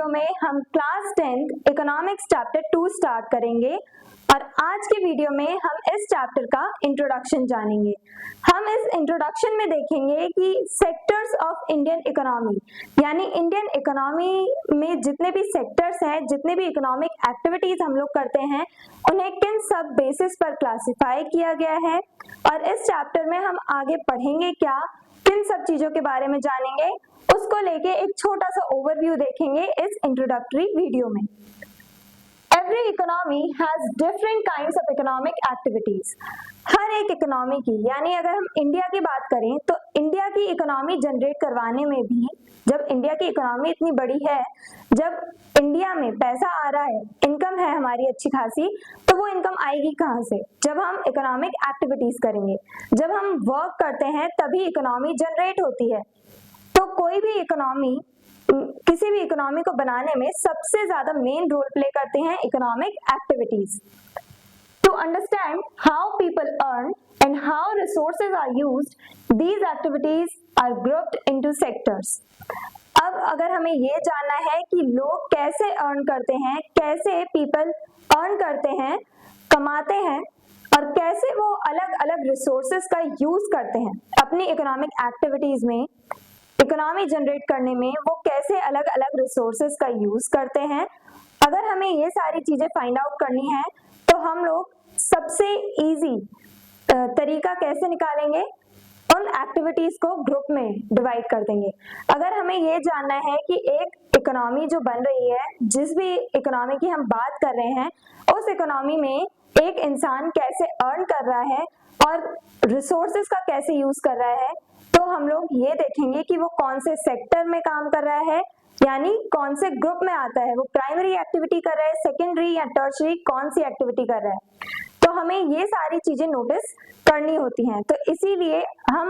Video में हम class 10th economics chapter 2 start करेंगे और आज के वीडियो में हम इस चैप्टर का इंट्रोडक्शन जानेंगे। हम इस इंट्रोडक्शन में देखेंगे कि सेक्टर्स ऑफ इंडियन इकोनॉमी, यानी इंडियन इकोनॉमी में जितने भी सेक्टर्स हैं, जितने भी इकोनॉमिक एक्टिविटीज हम लोग करते हैं, उन्हें किन सब बेसिस पर क्लासिफाई किया गया है और इस चैप्टर में हम आगे पढ़ेंगे क्या, किन सब चीजों के बारे में जानेंगे, उसको लेके एक छोटा सा ओवरव्यू देखेंगे इस इंट्रोडक्टरी वीडियो में। Every economy has different kinds of economic activities. हर एक इकोनॉमी की, यानी अगर हम इंडिया की बात करें तो इंडिया की इकोनॉमी जनरेट करवाने में भी, जब इंडिया की इकोनॉमी इतनी बड़ी है, जब इंडिया में पैसा आ रहा है, इनकम है हमारी अच्छी खासी, तो वो इनकम आएगी कहाँ से? जब हम इकोनॉमिक एक्टिविटीज करेंगे, जब हम वर्क करते हैं तभी इकोनॉमी जनरेट होती है। तो कोई भी इकोनॉमी, किसी भी इकोनॉमी को बनाने में सबसे ज्यादा मेन रोल प्ले करते हैं economic activities. To understand how people earn and how resources are used, these activities are grouped into sectors. अब अगर हमें ये जानना है कि लोग कैसे अर्न करते हैं, कैसे पीपल अर्न करते हैं, कमाते हैं, और कैसे वो अलग अलग रिसोर्सेज का यूज करते हैं अपनी इकोनॉमिक एक्टिविटीज में, इकोनॉमी जनरेट करने में वो कैसे अलग अलग रिसोर्सेज का यूज करते हैं, अगर हमें ये सारी चीजें फाइंड आउट करनी है तो हम लोग सबसे इजी तरीका कैसे निकालेंगे, उन एक्टिविटीज को ग्रुप में डिवाइड कर देंगे। अगर हमें ये जानना है कि एक इकोनॉमी जो बन रही है, जिस भी इकोनॉमी की हम बात कर रहे हैं, उस इकोनॉमी में एक इंसान कैसे अर्न कर रहा है और रिसोर्सेज का कैसे यूज कर रहा है, तो हम लोग ये देखेंगे कि वो कौन से सेक्टर में काम कर रहा है, यानी कौन से ग्रुप में आता है, वो प्राइमरी एक्टिविटी कर रहा है, सेकेंडरी या टर्शरी कौन सी एक्टिविटी कर रहा है। तो हमें ये सारी चीजें नोटिस करनी होती हैं। तो इसीलिए हम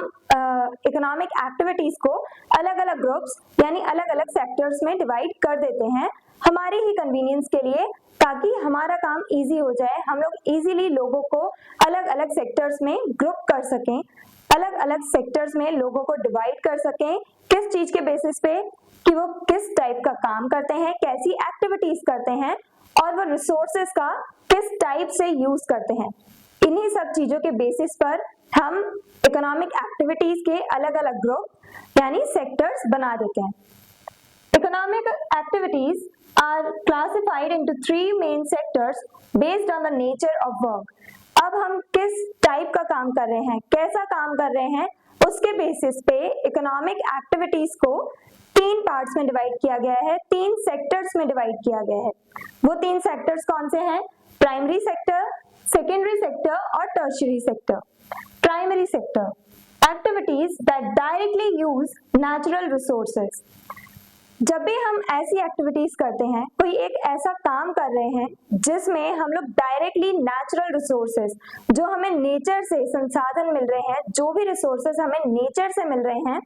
इकोनॉमिक एक्टिविटीज को अलग अलग ग्रुप्स यानी अलग अलग सेक्टर्स में डिवाइड कर देते हैं हमारी ही कन्वीनियंस के लिए, ताकि हमारा काम इजी हो जाए, हम लोग इजीली लोगों को अलग अलग सेक्टर्स में ग्रुप कर सकें, अलग अलग सेक्टर्स में लोगों को डिवाइड कर सकें, किस चीज के बेसिस पे कि वो किस टाइप का काम करते हैं, कैसी एक्टिविटीज करते हैं और वो रिसोर्सेज का किस टाइप से यूज करते हैं। इन्हीं सब चीजों के बेसिस पर हम इकोनॉमिक एक्टिविटीज के अलग अलग ग्रुप यानी सेक्टर्स बना देते हैं। Economic activities are classified into 3 main sectors based on the nature of work. अब हम किस टाइप का काम कर रहे हैं, कैसा काम कर रहे हैं, उसके बेसिस पे इकोनॉमिक एक्टिविटीज को 3 पार्ट्स में डिवाइड किया गया है, 3 सेक्टर्स में डिवाइड किया गया है। वो 3 सेक्टर्स कौन से हैं? प्राइमरी सेक्टर, सेकेंडरी सेक्टर और tertiary sector. Primary sector, activities that directly use natural resources. जब भी हम ऐसी एक्टिविटीज करते हैं, कोई एक ऐसा काम कर रहे हैं जिसमें हम लोग डायरेक्टली नेचुरल रिसोर्सेज, जो हमें नेचर से संसाधन मिल रहे हैं, जो भी रिसोर्सेज हमें नेचर से मिल रहे हैं,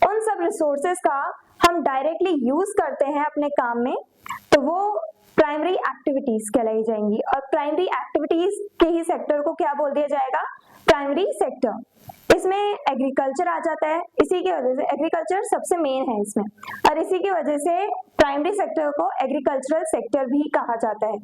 उन सब रिसोर्सेज का हम डायरेक्टली यूज करते हैं अपने काम में, तो वो प्राइमरी एक्टिविटीज कहलाई जाएंगी। और प्राइमरी एक्टिविटीज के ही सेक्टर को क्या बोल दिया जाएगा? Primary sector. इसमें एग्रीकल्चर आ जाता है, इसी की वजह से एग्रीकल्चर सबसे मेन है इसमें, और इसी की वजह से प्राइमरी सेक्टर को एग्रीकल्चरल सेक्टर भी कहा जाता है।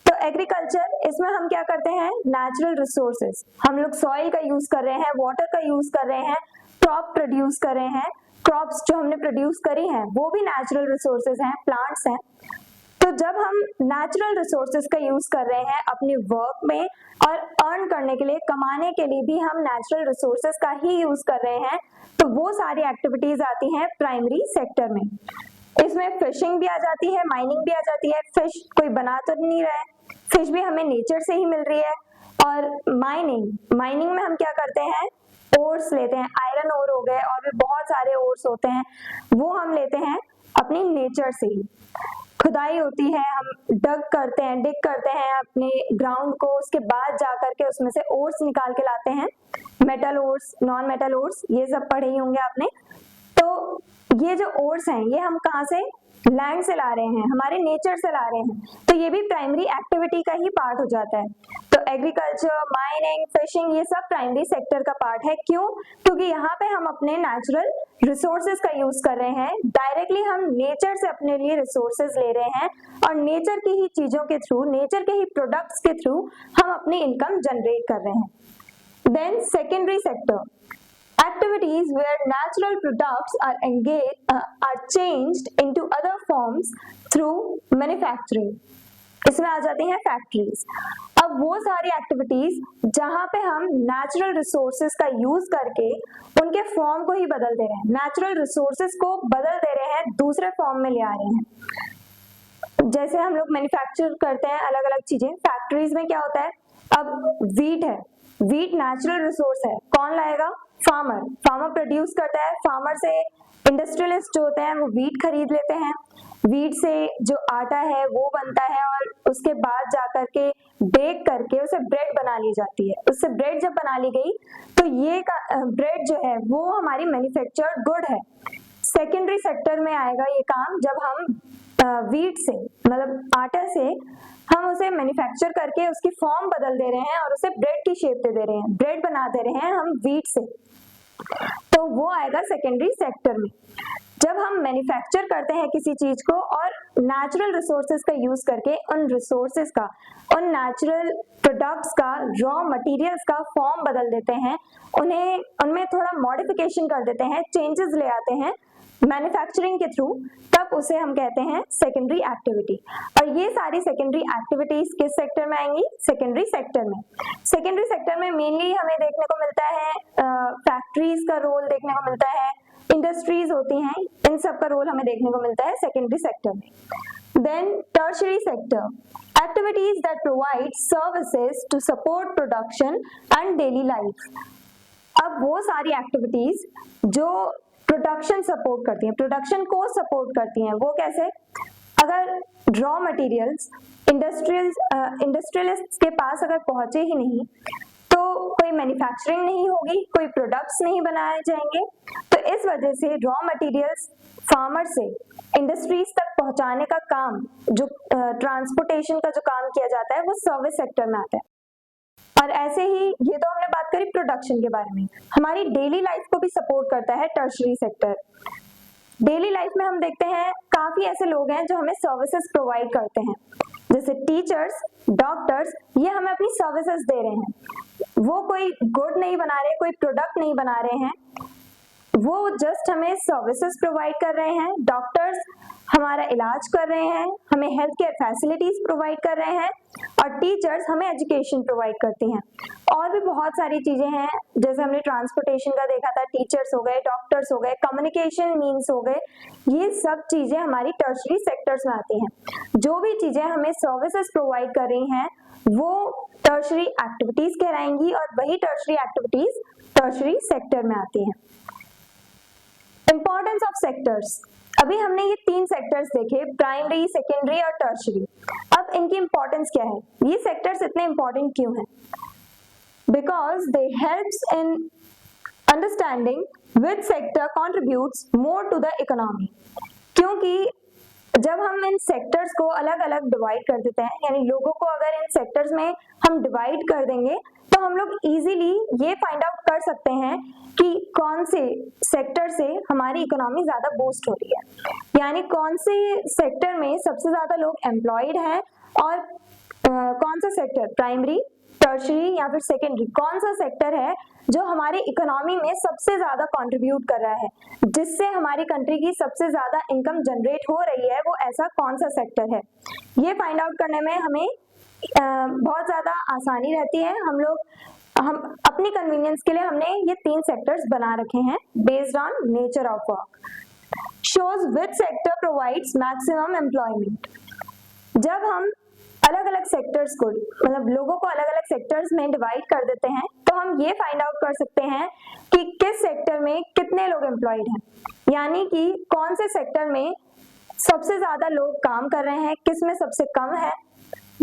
तो एग्रीकल्चर, इसमें हम क्या करते हैं? नेचुरल रिसोर्सेज, हम लोग सॉइल का यूज कर रहे हैं, वाटर का यूज कर रहे हैं, क्रॉप प्रोड्यूस कर रहे हैं, क्रॉप्स जो हमने प्रोड्यूस करी हैं वो भी नेचुरल रिसोर्सेज हैं, प्लांट्स हैं। तो जब हम नेचुरल रिसोर्सेज का यूज कर रहे हैं अपने वर्क में और अर्न करने के लिए, कमाने के लिए भी हम नेचुरल रिसोर्सेज का ही यूज कर रहे हैं, तो वो सारी एक्टिविटीज आती हैं प्राइमरी सेक्टर में। इसमें फिशिंग भी आ जाती है, माइनिंग भी आ जाती है। फिश कोई बना तो नहीं रहा है, फिश भी हमें नेचर से ही मिल रही है। और माइनिंग में हम क्या करते हैं? ओर्स लेते हैं, आयरन ओर हो गए और भी बहुत सारे ओर्स होते हैं, वो हम लेते हैं अपनी नेचर से ही। खुदाई होती है, हम डिग करते हैं अपने ग्राउंड को, उसके बाद जाकर के उसमें से ओर्स निकाल के लाते हैं, metal ores, non metal ores, ये सब पढ़े ही होंगे आपने। तो ये जो ओर्स हैं, ये हम कहाँ से? लैंड से ला रहे हैं, हमारे नेचर से ला रहे हैं, तो ये भी प्राइमरी एक्टिविटी का ही पार्ट हो जाता है। तो एग्रीकल्चर, माइनिंग, फिशिंग, ये सब प्राइमरी सेक्टर का पार्ट है। क्यों? क्योंकि यहाँ पे हम अपने नेचुरल रिसोर्सेज का यूज कर रहे हैं, डायरेक्टली हम नेचर से अपने लिए रिसोर्सेज ले रहे हैं और नेचर की ही चीजों के थ्रू, नेचर के ही प्रोडक्ट्स के थ्रू हम अपनी इनकम जनरेट कर रहे हैं। Then secondary sector, activities where natural products are changed into other forms through manufacturing. इसमें आ जाती हैं फैक्ट्रीज। अब वो सारी एक्टिविटीज जहां पे हम नेचुरल रिसोर्सेज का यूज करके उनके फॉर्म को ही बदल दे रहे हैं, नेचुरल रिसोर्सेज को बदल दे रहे हैं, दूसरे फॉर्म में ले आ रहे हैं। जैसे हम लोग मैन्युफैक्चर करते हैं अलग अलग चीजें, फैक्ट्रीज में क्या होता है, अब वीट है, वीट नेचुरल रिसोर्स है, कौन लाएगा? फार्मर। फार्मर प्रोड्यूस करता है, फार्मर से इंडस्ट्रियलिस्ट जो होते हैं वो वीट खरीद लेते हैं, वीट से जो आटा है वो बनता है और उसके बाद जाकर के बेक करके उसे ब्रेड बना ली जाती है। उससे ब्रेड जब बना ली गई तो ये ब्रेड जो है वो हमारी मैन्युफैक्चर्ड गुड है। सेकेंडरी सेक्टर में आएगा ये काम जब हम वीट से, मतलब आटा से हम उसे मैन्युफैक्चर करके उसकी फॉर्म बदल दे रहे हैं और उसे ब्रेड की शेप दे रहे हैं, ब्रेड बना दे रहे हैं हम वीट से, तो वो आएगा सेकेंडरी सेक्टर में। जब हम मैन्युफैक्चर करते हैं किसी चीज को और नेचुरल रिसोर्सेज का यूज करके उन रिसोर्सेज का, उन नेचुरल प्रोडक्ट्स का, रॉ मटेरियल्स का फॉर्म बदल देते हैं, उन्हें उनमें थोड़ा मॉडिफिकेशन कर देते हैं, चेंजेस ले आते हैं मैन्युफैक्चरिंग के थ्रू, तब उसे हम कहते हैं सेकेंडरी एक्टिविटी। और ये सारी सेकेंडरी एक्टिविटीज किस सेक्टर में आएंगी? सेकेंडरी सेक्टर में। सेकेंडरी सेक्टर में मेनली हमें देखने को मिलता है फैक्ट्रीज का रोल देखने को मिलता है, इंडस्ट्रीज होती हैं, इन सब का रोल हमें देखने को मिलता है सेकेंडरी सेक्टर में। Then tertiary sector, activities that provide services to support production and daily life. अब वो सारी एक्टिविटीज जो प्रोडक्शन सपोर्ट करती हैं, प्रोडक्शन को सपोर्ट करती हैं, वो कैसे? अगर रॉ मटेरियल्स इंडस्ट्रियलिस्ट के पास अगर पहुंचे ही नहीं तो कोई मैन्युफैक्चरिंग नहीं होगी, कोई प्रोडक्ट्स नहीं बनाए जाएंगे। तो इस वजह से रॉ मटेरियल्स फार्मर से इंडस्ट्रीज तक पहुंचाने का काम, जो ट्रांसपोर्टेशन का जो काम किया जाता है, वो सर्विस सेक्टर में आता है। और ऐसे ही, ये तो हमने बात करी प्रोडक्शन के बारे में, हमारी डेली लाइफ को भी सपोर्ट करता है टर्शरी सेक्टर। डेली लाइफ में हम देखते हैं काफी ऐसे लोग हैं जो हमें सर्विसेज प्रोवाइड करते हैं, जैसे टीचर्स, डॉक्टर्स, ये हमें अपनी सर्विसेज दे रहे हैं। वो कोई गुड नहीं बना रहे, कोई प्रोडक्ट नहीं बना रहे हैं, वो जस्ट हमें सर्विसेज प्रोवाइड कर रहे हैं। डॉक्टर्स हमारा इलाज कर रहे हैं, हमें हेल्थ केयर फैसिलिटीज प्रोवाइड कर रहे हैं, और टीचर्स हमें एजुकेशन प्रोवाइड करती हैं। और भी बहुत सारी चीजें हैं, जैसे हमने ट्रांसपोर्टेशन का देखा था, टीचर्स हो गए, डॉक्टर्स हो गए, कम्युनिकेशन मीन्स हो गए, ये सब चीजें हमारी टर्शरी सेक्टर्स में आती हैं। जो भी चीजें हमें सर्विसेज प्रोवाइड कर रही हैं वो टर्शरी एक्टिविटीज कहलाएंगी, और वही टर्शरी एक्टिविटीज टर्शरी सेक्टर में आती हैं। इंपॉर्टेंस ऑफ सेक्टर्स, अभी हमने ये 3 सेक्टर्स देखे, प्राइमरी, सेकेंडरी और टर्शरी। अब इनकी इंपॉर्टेंस क्या है? ये सेक्टर्स इतने इंपॉर्टेंट क्यों हैं? Because they helps in understanding which sector contributes more to the economy. क्योंकि जब हम इन सेक्टर्स को अलग अलग डिवाइड कर देते हैं, यानी लोगों को अगर इन सेक्टर्स में हम डिवाइड कर देंगे तो हम लोग इजीली ये फाइंड आउट कर सकते हैं कि कौन से सेक्टर से हमारी इकोनॉमी ज्यादा बूस्ट हो रही है, यानी कौन से सेक्टर में सबसे ज्यादा लोग एम्प्लॉयड हैं, और कौन सा सेक्टर, प्राइमरी, टर्शरी या फिर सेकेंडरी, कौन सा सेक्टर है जो हमारी इकोनॉमी में सबसे ज्यादा कंट्रीब्यूट कर रहा है, जिससे हमारी कंट्री की सबसे ज्यादा इनकम जनरेट हो रही है, वो ऐसा कौन सा सेक्टर है। ये फाइंड आउट करने में हमें बहुत ज्यादा आसानी रहती है। हम अपनी कन्वीनियंस के लिए हमने ये 3 सेक्टर्स बना रखे हैं based on nature of work. Shows which sector provides maximum employment. जब हम अलग अलग सेक्टर्स को, मतलब लोगों को अलग अलग सेक्टर्स में डिवाइड कर देते हैं, तो हम ये फाइंड आउट कर सकते हैं कि किस सेक्टर में कितने लोग एम्प्लॉयड हैं, यानी कि कौन से सेक्टर में सबसे ज्यादा लोग काम कर रहे हैं, किस में सबसे कम है।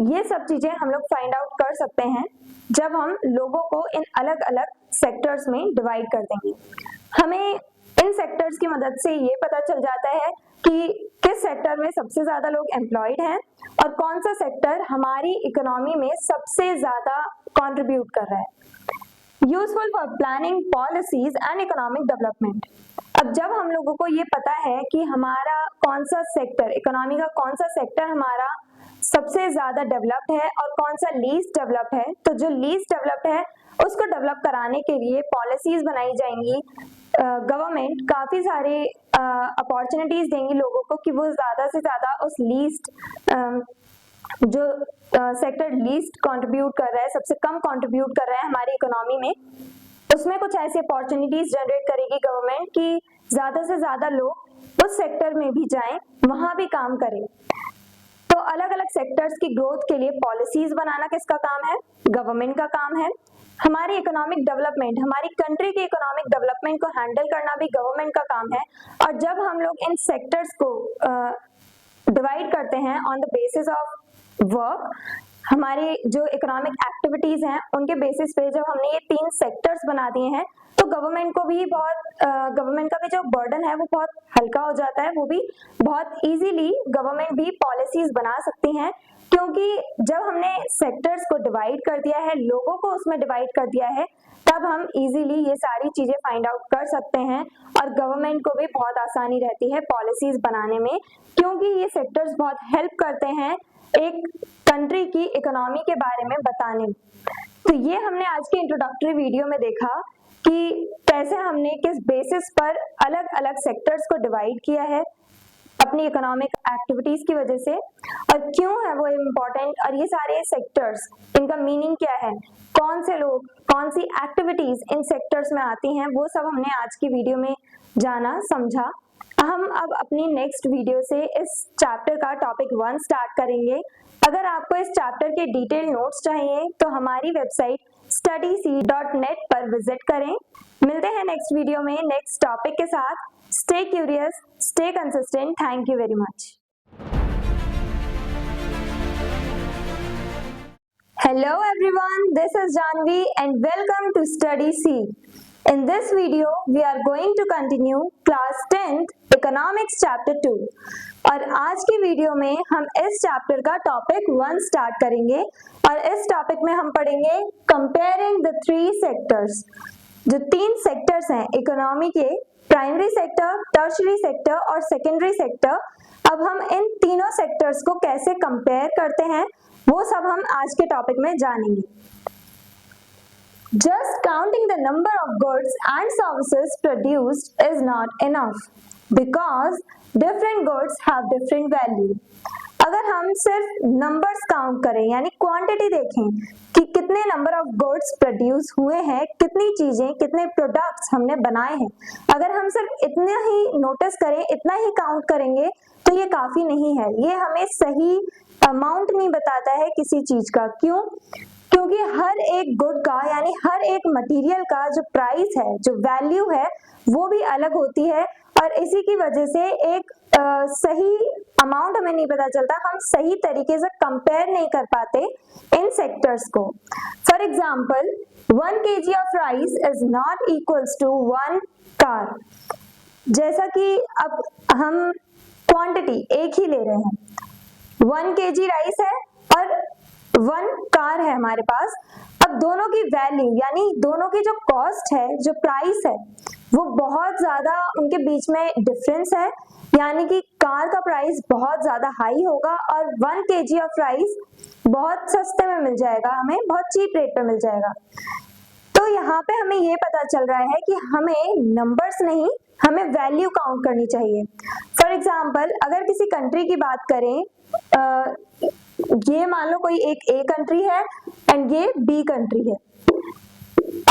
ये सब चीजें हम लोग फाइंड आउट कर सकते हैं जब हम लोगों को इन अलग अलग सेक्टर्स में डिवाइड कर देंगे। हमें इन सेक्टर्स की मदद से ये पता चल जाता है कि किस सेक्टर में सबसे ज्यादा लोग एम्प्लॉयड हैं और कौन सा सेक्टर हमारी इकोनॉमी में सबसे ज्यादा कंट्रीब्यूट कर रहा है। Useful for planning policies and economic development. अब जब हम लोगों को ये पता है कि हमारा कौन सा सेक्टर, इकोनॉमी का कौन सा सेक्टर हमारा सबसे ज्यादा डेवलप्ड है और कौन सा लीस्ट डेवलप्ड है, तो जो लीस्ट डेवलप्ड है उसको डेवलप कराने के लिए पॉलिसीज बनाई जाएंगी। गवर्नमेंट काफी सारे अपॉर्चुनिटीज देंगी लोगों को कि वो ज्यादा से ज्यादा उस लीस्ट जो सेक्टर लीस्ट कंट्रीब्यूट कर रहा है, सबसे कम कंट्रीब्यूट कर रहा है हमारी इकोनॉमी में, उसमें कुछ ऐसी अपॉर्चुनिटीज जनरेट करेगी गवर्नमेंट कि ज्यादा से ज्यादा लोग उस सेक्टर में भी जाएं, वहां भी काम करें। तो अलग अलग सेक्टर्स की ग्रोथ के लिए पॉलिसीज बनाना किसका काम है? गवर्नमेंट का काम है। हमारी इकोनॉमिक डेवलपमेंट, हमारी कंट्री की इकोनॉमिक डेवलपमेंट को हैंडल करना भी गवर्नमेंट का काम है। और जब हम लोग इन सेक्टर्स को डिवाइड करते हैं on the basis of work, हमारी जो इकोनॉमिक एक्टिविटीज हैं उनके बेसिस पे जब हमने ये 3 सेक्टर्स बना दिए हैं, तो गवर्नमेंट को भी गवर्नमेंट का भी जो बर्डन है वो बहुत हल्का हो जाता है। वो भी बहुत इजीली गवर्नमेंट भी पॉलिसीज बना सकती हैं, क्योंकि जब हमने सेक्टर्स को डिवाइड कर दिया है, लोगों को उसमें डिवाइड कर दिया है, तब हम इजीली ये सारी चीजें फाइंड आउट कर सकते हैं और गवर्नमेंट को भी बहुत आसानी रहती है पॉलिसीज बनाने में, क्योंकि ये सेक्टर्स बहुत हेल्प करते हैं एक कंट्री की इकोनॉमी के बारे में बताने में। तो ये हमने आज के इंट्रोडक्टरी वीडियो में देखा कि कैसे हमने किस बेसिस पर अलग अलग सेक्टर्स को डिवाइड किया है अपनी इकोनॉमिक एक्टिविटीज की वजह से, और क्यों है वो इम्पोर्टेंट, और ये सारे सेक्टर्स, इनका मीनिंग क्या है, कौन से लोग, कौन सी एक्टिविटीज इन सेक्टर्स में आती हैं, वो सब हमने आज की वीडियो में जाना, समझा। हम अब अपनी नेक्स्ट वीडियो से इस चैप्टर का टॉपिक 1 स्टार्ट करेंगे। अगर आपको इस चैप्टर के डिटेल नोट्स चाहिए तो हमारी वेबसाइट studyseed.net पर विजिट करें। मिलते हैं नेक्स्ट वीडियो में नेक्स्ट टॉपिक के साथ। Stay curious, stay consistent. Thank you very much. Hello everyone, this is Janvi and welcome to Study Seed. In this video, we are going to continue class 10th Economics Chapter 2. और आज की video में हम इस chapter का topic 1 start करेंगे और इस टॉपिक में हम पढ़ेंगे कंपेयरिंग द 3 सेक्टर्स। जो 3 सेक्टर्स हैं इकोनॉमी के, प्राइमरी सेक्टर, टर्शरी सेक्टर और सेकेंडरी सेक्टर, अब हम इन तीनों सेक्टर्स को कैसे कंपेयर करते हैं वो सब हम आज के टॉपिक में जानेंगे। Just counting the number of goods and services produced is not enough because different goods have different value. अगर हम सिर्फ नंबर्स काउंट करें यानी क्वांटिटी देखें कि कितने नंबर ऑफ गुड्स प्रोड्यूस हुए हैं, कितनी चीजें, कितने प्रोडक्ट्स हमने बनाए हैं, अगर हम सिर्फ इतना ही नोटिस करें, इतना ही काउंट करेंगे तो ये काफी नहीं है। ये हमें सही अमाउंट नहीं बताता है किसी चीज का। क्यों? क्योंकि हर एक गुड का यानी हर एक मटेरियल का जो प्राइस है, जो वैल्यू है, वो भी अलग होती है और इसी की वजह से एक सही अमाउंट हमें नहीं पता चलता, हम सही तरीके से कंपेयर नहीं कर पाते इन सेक्टर्स को। For example 1 kg of rice is not equals to 1 car. जैसा कि अब हम क्वांटिटी एक ही ले रहे हैं, 1 kg राइस है और 1 कार है हमारे पास। अब दोनों की वैल्यू यानी दोनों की जो कॉस्ट है, जो प्राइस है, वो बहुत ज्यादा उनके बीच में डिफरेंस है, यानी कि कार का प्राइस बहुत ज्यादा हाई होगा और 1 kg ऑफ राइस बहुत सस्ते में मिल जाएगा, हमें बहुत चीप रेट पे मिल जाएगा। तो यहाँ पे हमें ये पता चल रहा है कि हमें नंबर्स नहीं, हमें वैल्यू काउंट करनी चाहिए। फॉर एग्जाम्पल अगर किसी कंट्री की बात करें, ये मान लो कोई एक ए कंट्री है एंड ये बी कंट्री है।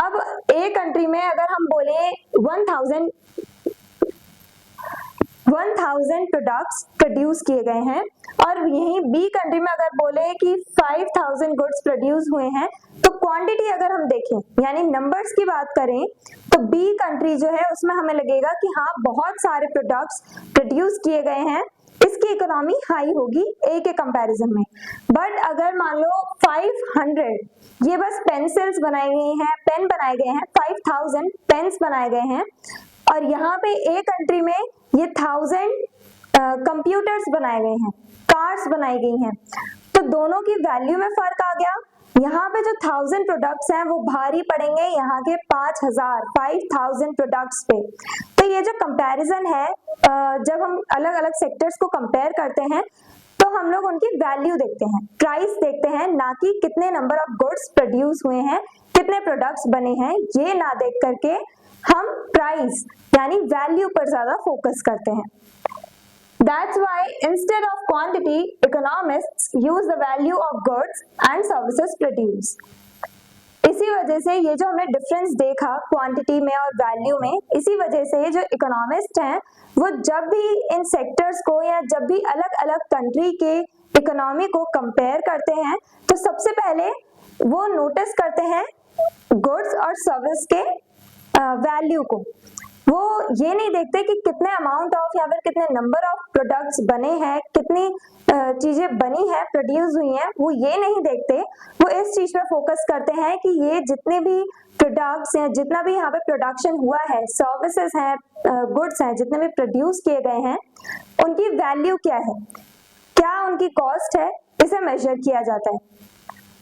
अब ए कंट्री में अगर हम बोले 1000 प्रोडक्ट्स प्रोड्यूस किए गए हैं और यहीं बी कंट्री में अगर बोले कि 5000 गुड्स प्रोड्यूस हुए हैं, तो क्वांटिटी अगर हम देखें यानी नंबर्स की बात करें तो बी कंट्री जो है उसमें हमें लगेगा कि हाँ बहुत सारे प्रोडक्ट्स प्रोड्यूस किए गए हैं, इसकी इकोनॉमी हाई होगी ए के कंपैरिजन में। बट अगर मान लो 500 ये बस पेंसिल्स बनाई गई हैं, पेन बनाए गए हैं, 5000 पेन्स बनाए गए हैं और यहाँ पे ए कंट्री में ये 1000 कंप्यूटर्स बनाए गए हैं, कार्स बनाई गई हैं, तो दोनों की वैल्यू में फर्क आ गया। यहाँ पे जो 1000 प्रोडक्ट्स हैं वो भारी पड़ेंगे यहाँ के 5000 प्रोडक्ट्स पे। तो ये जो कंपैरिजन है, जब हम अलग अलग सेक्टर्स को कंपेयर करते हैं तो हम लोग उनकी वैल्यू देखते हैं, प्राइस देखते हैं, ना कि कितने नंबर ऑफ गुड्स प्रोड्यूस हुए हैं, कितने प्रोडक्ट्स बने हैं। ये ना देख करके हम प्राइस यानी वैल्यू पर ज्यादा फोकस करते हैं। That's why instead of quantity, economists use the value of goods and services produced. इसी वजह से ये जो हमने डिफरेंस देखा क्वांटिटी में और वैल्यू में, इसी वजह से जो इकोनॉमिस्ट हैं वो जब भी इन सेक्टर्स को या जब भी अलग अलग कंट्री के इकोनॉमी को कंपेयर करते हैं तो सबसे पहले वो नोटिस करते हैं गुड्स और सर्विस के वैल्यू को। वो ये नहीं देखते कि कितने अमाउंट ऑफ या फिर कितने नंबर ऑफ प्रोडक्ट्स बने हैं, कितनी चीजें बनी है, प्रोड्यूस हुई हैं, वो ये नहीं देखते। वो इस चीज पे फोकस करते हैं कि ये जितने भी प्रोडक्ट्स हैं, जितना भी यहाँ पे प्रोडक्शन हुआ है, सर्विसेज हैं, गुड्स हैं, जितने भी प्रोड्यूस किए गए हैं, उनकी वैल्यू क्या है, क्या उनकी कॉस्ट है, इसे मेजर किया जाता है।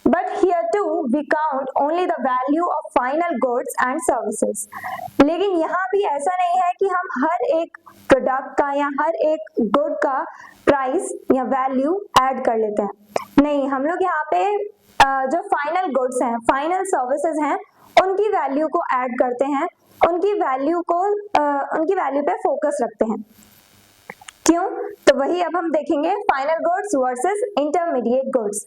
But here too we count only the value of final goods and services. लेकिन यहाँ भी ऐसा नहीं है कि हम हर एक प्रोडक्ट का या हर एक गुड का प्राइस या वैल्यू ऐड कर लेते हैं। नहीं, हम लोग यहाँ पे जो फाइनल गुड्स हैं, फाइनल सर्विसेज हैं, उनकी वैल्यू को ऐड करते हैं, उनकी वैल्यू पे फोकस रखते हैं। क्यों? तो वही अब हम देखेंगे, final goods versus intermediate goods.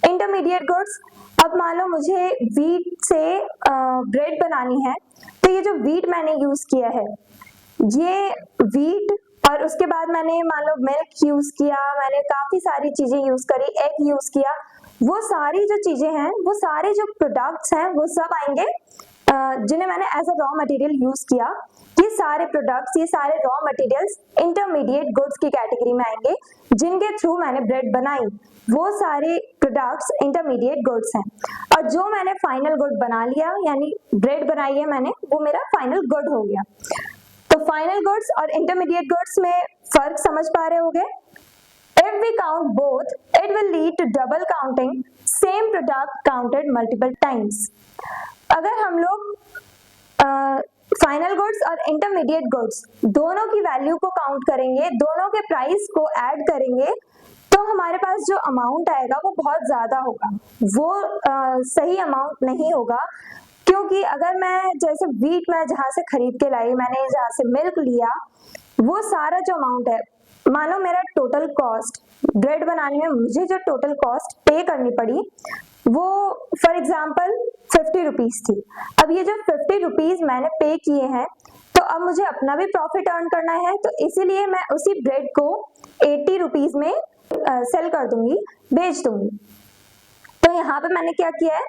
Intermediate goods, अब मान लो मुझे वीट से ब्रेड बनानी है, तो ये जो वीट मैंने यूज किया है, ये वीट, और उसके बाद मैंने मान लो मिल्क यूज किया, मैंने काफी सारी चीजें यूज करी, एग यूज किया, वो सारी जो चीजें हैं, वो सारे जो प्रोडक्ट्स हैं, वो सब आएंगे जिन्हें मैंने as a raw material use किया। ये सारे प्रोडक्ट्स, ये सारे रॉ मटेरियल्स इंटरमीडिएट गुड्स की कैटेगरी में आएंगे, जिनके थ्रू मैंने ब्रेड बनाई, वो सारे प्रोडक्ट्स इंटरमीडिएट गुड्स हैं। और जो मैंने फाइनल गुड बना लिया, यानी ब्रेड बनाई है मैंने, वो मेरा फाइनल गुड हो गया। तो फाइनल गुड्स और इंटरमीडिएट गुड्स में फर्क समझ पा रहे होगे? If we count both, it will lead to double counting, same product counted multiple times. अगर हम लोग फाइनल गुड्स और इंटरमीडिएट गुड्स दोनों की वैल्यू को काउंट करेंगे, दोनों के प्राइस को ऐड करेंगे, तो हमारे पास जो अमाउंट आएगा वो बहुत ज्यादा होगा। वो सही अमाउंट नहीं होगा, क्योंकि अगर मैं जैसे वीट मैं जहां से खरीद के लाई, मैंने जहां से मिल्क लिया, वो सारा जो अमाउंट है, मानो मेरा टोटल कॉस्ट ब्रेड बनाने में मुझे जो टोटल कॉस्ट पे करनी पड़ी वो फॉर एग्जाम्पल 50 रुपीज थी। अब ये जो 50 रुपीज मैंने पे किए हैं, तो अब मुझे अपना भी प्रॉफिट अर्न करना है, तो इसीलिए मैं उसी ब्रेड को 80 रुपीज में सेल कर दूंगी, बेच दूंगी। तो यहाँ पे मैंने क्या किया है,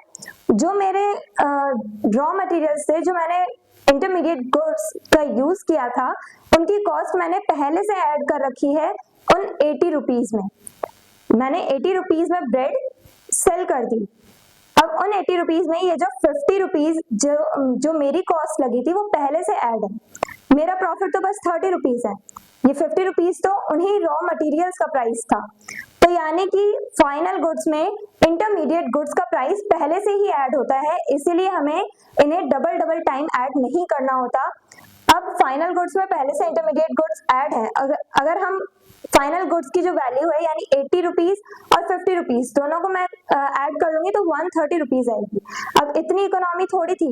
जो मेरे रॉ मटेरियल्स थे, जो मैंने इंटरमीडिएट गुड्स का यूज किया था, उनकी कॉस्ट मैंने पहले से ऐड कर रखी है उन 80 रुपीज में। मैंने 80 रुपीज में ब्रेड सेल कर दी। अब उन 80 रुपीज में ये जो 50 रुपीज जो मेरी कॉस्ट लगी थी वो पहले से ऐड है। मेरा प्रॉफिट तो बस 30 रुपीज है, ये 50 रुपीज तो उन्हीं रॉ मटेरियल्स का प्राइस था। तो यानी कि फाइनल गुड्स में इंटरमीडिएट गुड्स का प्राइस पहले से ही ऐड होता है, इसीलिए हमें इन्हें डबल टाइम ऐड नहीं करना होता। अब फाइनल गुड्स में पहले से इंटरमीडिएट गुड्स ऐड है, अगर हम फाइनल गुड्स की जो वैल्यू है यानी 80 रुपीज और 50 रुपीज दोनों को मैं ऐड कर लूंगी तो 130 रुपीज आएगी। अब इतनी इकोनॉमी थोड़ी थी।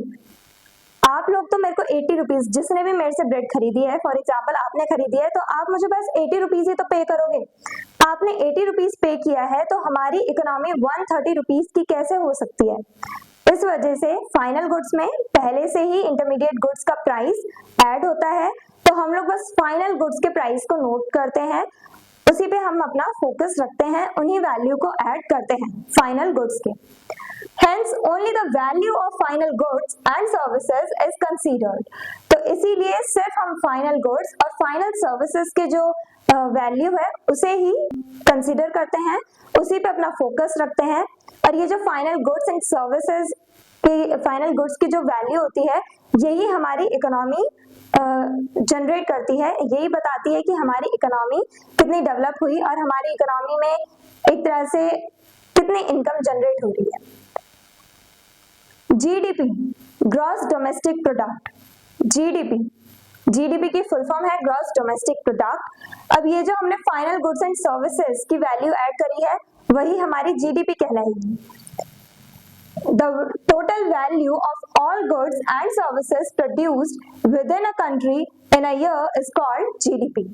आप लोग तो मेरे को 80 रुपीज, जिसने भी मेरे से ब्रेड खरीदी है, फॉर एग्जाम्पल आपने खरीदी है, तो आप मुझे बस 80 रुपीज ही तो पे करोगे। आपने 80 रुपीज पे किया है, तो हमारी इकोनॉमी 130 रुपीज की कैसे हो सकती है? इस वजह से फाइनल गुड्स में पहले से ही इंटरमीडिएट गुड्स का प्राइस ऐड होता है, तो हम लोग बस फाइनल गुड्स के प्राइस को नोट करते हैं, उसी पे हम अपना फोकस रखते हैं, उन्हीं वैल्यू को ऐड करते हैं फाइनल गुड्स के। Hence, only the value of final goods and services is considered. तो इसीलिए सिर्फ हम फाइनल गुड्स और फाइनल सर्विसेज के जो वैल्यू है उसे ही कंसीडर करते हैं, उसी पे अपना फोकस रखते हैं। और ये जो फाइनल गुड्स एंड सर्विसेज की फाइनल गुड्स की जो वैल्यू होती है, यही हमारी इकोनॉमी जनरेट करती है, यही बताती है कि हमारी इकोनॉमी कितनी डेवलप हुई और हमारी इकोनॉमी में एक तरह से कितनी इनकम जनरेट हो रही है। GDP, gross domestic product. GDP की फुल फॉर्म है ग्रॉस डोमेस्टिक प्रोडक्ट। अब ये जो हमने फाइनल गुड्स एंड सर्विसेज की वैल्यू ऐड करी है वही हमारी जीडीपी कहलाएगी। The total value of all goods and services produced within a country in a year is called GDP।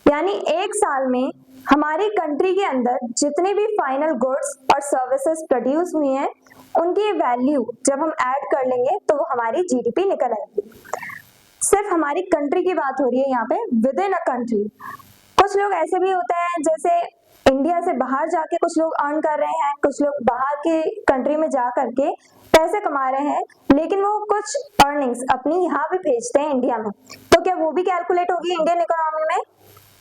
यानी एक साल में हमारी कंट्री के अंदर जितनी भी फाइनल गुड्स और सर्विसेज प्रोड्यूस हुई हैं उनकी वैल्यू जब हम ऐड कर लेंगे तो वो हमारी जीडीपी निकल आएगी। सिर्फ हमारी कंट्री की बात हो रही है यहाँ पे, विद इन अ कंट्री। कुछ लोग ऐसे भी होते हैं जैसे इंडिया से बाहर जाके कुछ लोग अर्न कर रहे हैं, कुछ लोग बाहर के कंट्री में जा करके पैसे कमा रहे हैं, लेकिन वो कुछ अर्निंग्स अपनी यहाँ भी भेजते हैं इंडिया में, तो क्या वो भी कैलकुलेट होगी इंडियन इकोनॉमी में?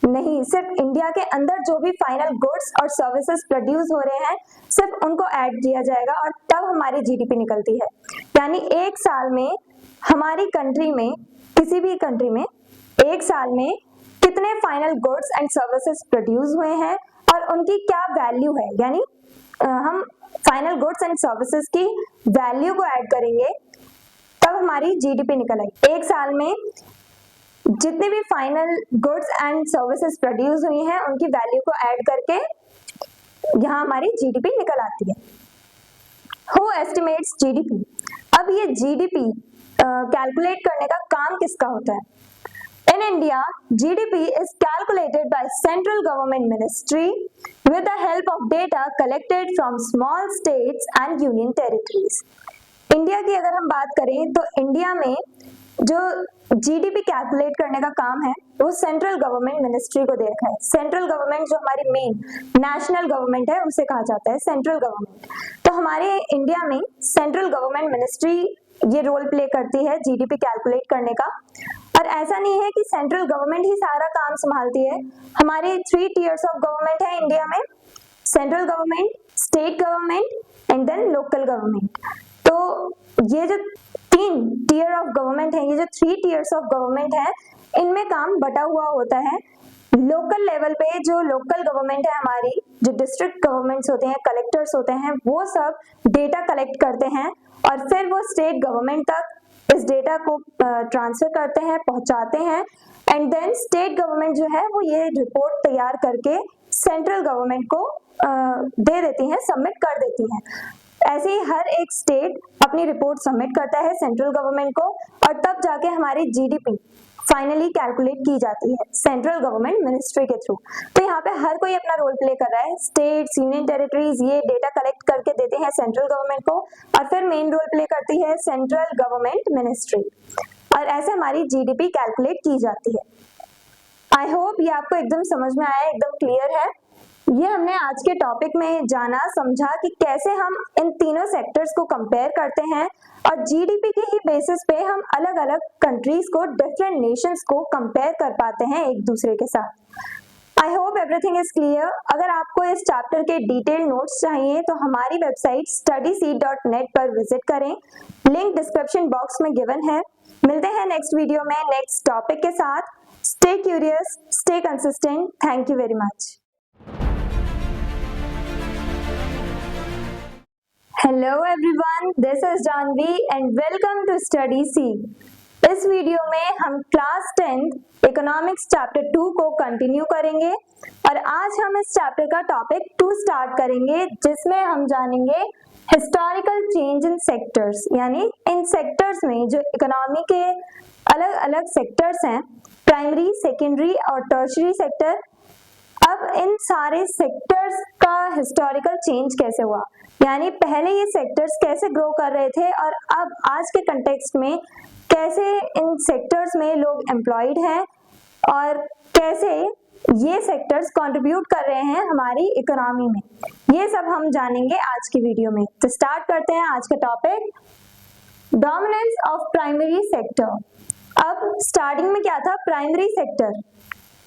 नहीं, सिर्फ इंडिया के अंदर जो भी फाइनल गुड्स और सर्विसेज प्रोड्यूस हो रहे हैं सिर्फ उनको ऐड किया जाएगा और तब हमारी जीडीपी निकलती है। यानी एक साल में हमारी कंट्री में, किसी भी कंट्री में एक साल में कितने final goods and services produce हुए हैं और उनकी क्या वैल्यू है, यानी हम फाइनल गुड्स एंड सर्विसेज की वैल्यू को ऐड करेंगे तब हमारी जीडीपी निकल आएगी। एक साल में जितनी भी final goods and services produce हुई हैं उनकी वैल्यू को ऐड करके यहाँ हमारी जीडीपी निकल आती है। Who estimates GDP? अब ये जीडीपी कैलकुलेट करने का काम किसका होता है? In India, GDP is calculated by central government ministry with the help of data collected from small states and union territories. India की अगर हम बात करें तो इंडिया में जो जीडीपी कैलकुलेट करने का काम है वो सेंट्रल गवर्नमेंट मिनिस्ट्री को दे रखा है। सेंट्रल गवर्नमेंट जो हमारी मेन नेशनल गवर्नमेंट है उसे कहा जाता है सेंट्रल गवर्नमेंट। तो हमारे इंडिया में सेंट्रल गवर्नमेंट मिनिस्ट्री ये रोल प्ले करती है जीडीपी कैलकुलेट करने का। और ऐसा नहीं है कि सेंट्रल गवर्नमेंट ही सारा काम संभालती है, हमारे 3 टियर्स ऑफ गवर्नमेंट है इंडिया में, central government, state government and then local government. तो ये जो 3 टियर ऑफ गवर्नमेंट है, ये जो 3 टियर्स ऑफ गवर्नमेंट है, इनमें काम बटा हुआ होता है। लोकल लेवल पे जो लोकल गवर्नमेंट है हमारी, जो डिस्ट्रिक्ट गवर्नमेंट्स होते हैं, कलेक्टर्स होते हैं, वो सब डेटा कलेक्ट करते हैं और फिर वो स्टेट गवर्नमेंट तक इस डेटा को ट्रांसफर करते हैं, पहुंचाते हैं एंड देन स्टेट गवर्नमेंट जो है वो ये रिपोर्ट तैयार करके सेंट्रल गवर्नमेंट को दे देती हैं, सबमिट कर देती हैं। ऐसे ही हर एक स्टेट अपनी रिपोर्ट सबमिट करता है सेंट्रल गवर्नमेंट को और तब जाके हमारी जीडीपी फाइनली कैलकुलेट की जाती है सेंट्रल गवर्नमेंट मिनिस्ट्री के थ्रू। तो यहाँ पे हर कोई अपना रोल प्ले कर रहा है, स्टेट्स, यूनियन टेरिटरीज ये डेटा कलेक्ट करके देते हैं सेंट्रल गवर्नमेंट को और फिर मेन रोल प्ले करती है सेंट्रल गवर्नमेंट मिनिस्ट्री और ऐसे हमारी जीडीपी कैलकुलेट की जाती है। आई होप ये आपको एकदम समझ में आया, एकदम क्लियर है। ये हमने आज के टॉपिक में जाना समझा कि कैसे हम इन तीनों सेक्टर्स को कंपेयर करते हैं और जीडीपी के ही बेसिस पे हम अलग अलग कंट्रीज को, डिफरेंट नेशंस को कंपेयर कर पाते हैं एक दूसरे के साथ। आई होप एवरीथिंग इज क्लियर। अगर आपको इस चैप्टर के डिटेल नोट्स चाहिए तो हमारी वेबसाइट studyseed.net पर विजिट करें, लिंक डिस्क्रिप्शन बॉक्स में गिवन है। मिलते हैं नेक्स्ट वीडियो में नेक्स्ट टॉपिक के साथ। Stay curious, stay consistent. Thank you very much. Hello everyone, this is Janvi and welcome to Study Seed। इस वीडियो में हम क्लास 10 इकोनॉमिक्स चैप्टर 2 को कंटिन्यू करेंगे और आज हम इस चैप्टर का टॉपिक 2 स्टार्ट करेंगे जिसमें हम जानेंगे हिस्टोरिकल चेंज इन सेक्टर्स, यानी इन सेक्टर्स में जो इकोनॉमी के अलग अलग सेक्टर्स हैं, प्राइमरी, सेकेंडरी और टर्शियरी सेक्टर। अब इन सारे सेक्टर्स का हिस्टोरिकल चेंज कैसे हुआ, यानी पहले ये सेक्टर्स कैसे ग्रो कर रहे थे और अब आज के कंटेक्स्ट में कैसे इन सेक्टर्स में लोग एम्प्लॉयड हैं और कैसे ये सेक्टर्स कंट्रीब्यूट कर रहे हैं हमारी इकोनॉमी में, ये सब हम जानेंगे आज की वीडियो में। तो स्टार्ट करते हैं आज का topic, dominance of primary sector. अब स्टार्टिंग में क्या था, प्राइमरी सेक्टर।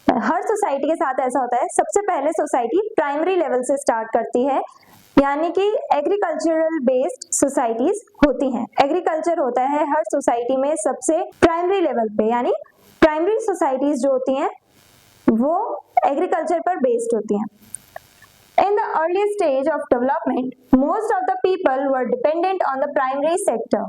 हर सोसाइटी के साथ ऐसा होता है, सबसे पहले सोसाइटी प्राइमरी लेवल से स्टार्ट करती है, यानी कि एग्रीकल्चरल बेस्ड सोसाइटीज होती हैं। एग्रीकल्चर होता है हर सोसाइटी में सबसे प्राइमरी लेवल पे, यानी प्राइमरी सोसाइटीज जो होती हैं वो एग्रीकल्चर पर बेस्ड होती हैं। In the early stage of development, most of the people were dependent on the primary sector.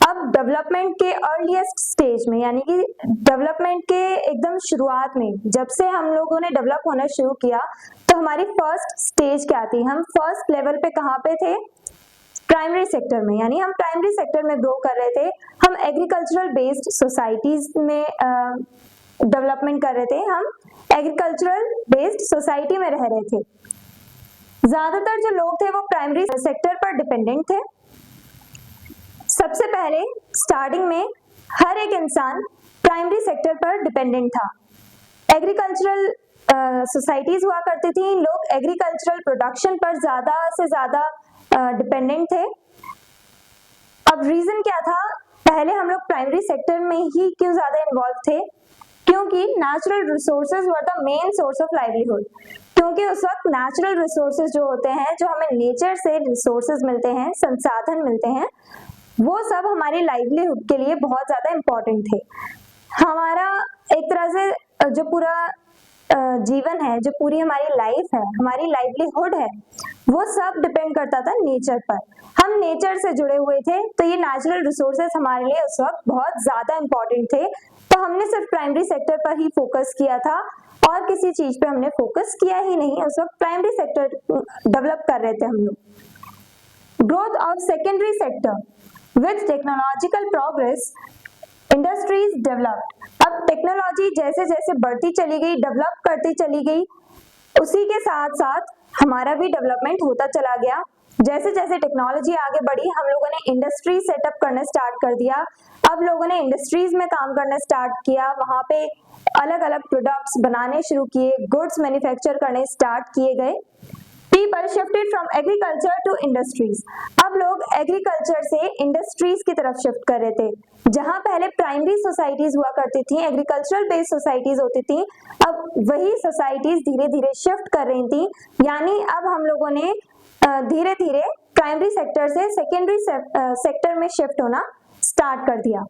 अब डेवलपमेंट के अर्लीस्ट स्टेज में, यानी कि डेवलपमेंट के एकदम शुरुआत में, जब से हम लोगों ने डेवलप होना शुरू किया, तो हमारी फर्स्ट स्टेज क्या थी? हम फर्स्ट लेवल पे कहाँ पे थे? प्राइमरी सेक्टर में, यानी हम प्राइमरी सेक्टर में ग्रो कर रहे थे। हम एग्रीकल्चरल बेस्ड सोसाइटीज में डेवलपमेंट कर रहे थे, हम एग्रीकल्चरल बेस्ड सोसाइटी में रह रहे थे। ज्यादातर जो लोग थे वो प्राइमरी सेक्टर पर डिपेंडेंट थे। सबसे पहले स्टार्टिंग में हर एक इंसान प्राइमरी सेक्टर पर डिपेंडेंट था। एग्रीकल्चरल सोसाइटीज हुआ करती थी, लोग एग्रीकल्चरल प्रोडक्शन पर ज्यादा से ज्यादा डिपेंडेंट थे। अब रीजन क्या था? पहले हम लोग प्राइमरी सेक्टर में ही क्यों ज्यादा इन्वॉल्व थे? क्योंकि natural resources were the main source of livelihood. क्योंकि उस वक्त नेचुरल रिसोर्सेज जो होते हैं, जो हमें नेचर से रिसोर्सेज मिलते हैं, संसाधन मिलते हैं, वो सब हमारी लाइवलीहुड के लिए बहुत ज्यादा इम्पोर्टेंट थे। हमारा एक तरह से जो पूरा जीवन है, जो पूरी हमारी लाइफ है, हमारी लाइवलीहुड है, वो सब डिपेंड करता था नेचर पर। हम नेचर से जुड़े हुए थे, तो ये नेचुरल रिसोर्सेज हमारे लिए उस वक्त बहुत ज्यादा इम्पोर्टेंट थे। तो हमने सिर्फ प्राइमरी सेक्टर पर ही फोकस किया था और किसी चीज पे हमने फोकस किया ही नहीं। उस वक्त प्राइमरी सेक्टर डेवलप कर रहे थे हम लोग। Growth of secondary sector with technological progress, industries developed. अब टेक्नोलॉजी जैसे जैसे बढ़ती चली गई, डेवलप करती चली गई, उसी के साथ साथ हमारा भी डेवलपमेंट होता चला गया। जैसे जैसे टेक्नोलॉजी आगे बढ़ी, हम लोगों ने इंडस्ट्री सेटअप करना स्टार्ट कर दिया। अब लोगों ने इंडस्ट्रीज में काम करना स्टार्ट किया, वहां पे अलग अलग प्रोडक्ट्स बनाने शुरू किए, गुड्स मैन्युफैक्चर करने स्टार्ट किए गए। People shifted from agriculture to industries. अब लोग एग्रीकल्चर से इंडस्ट्रीज की तरफ शिफ्ट कर रहे थे। जहां पहले प्राइमरी सोसाइटीज हुआ करती थी, एग्रीकल्चरल बेस्ड सोसाइटीज होती थी, अब वही सोसाइटीज धीरे धीरे शिफ्ट कर रही थी। यानी अब हम लोगों ने धीरे धीरे प्राइमरी सेक्टर से सेकेंडरी सेक्टर में शिफ्ट होना स्टार्ट कर दिया।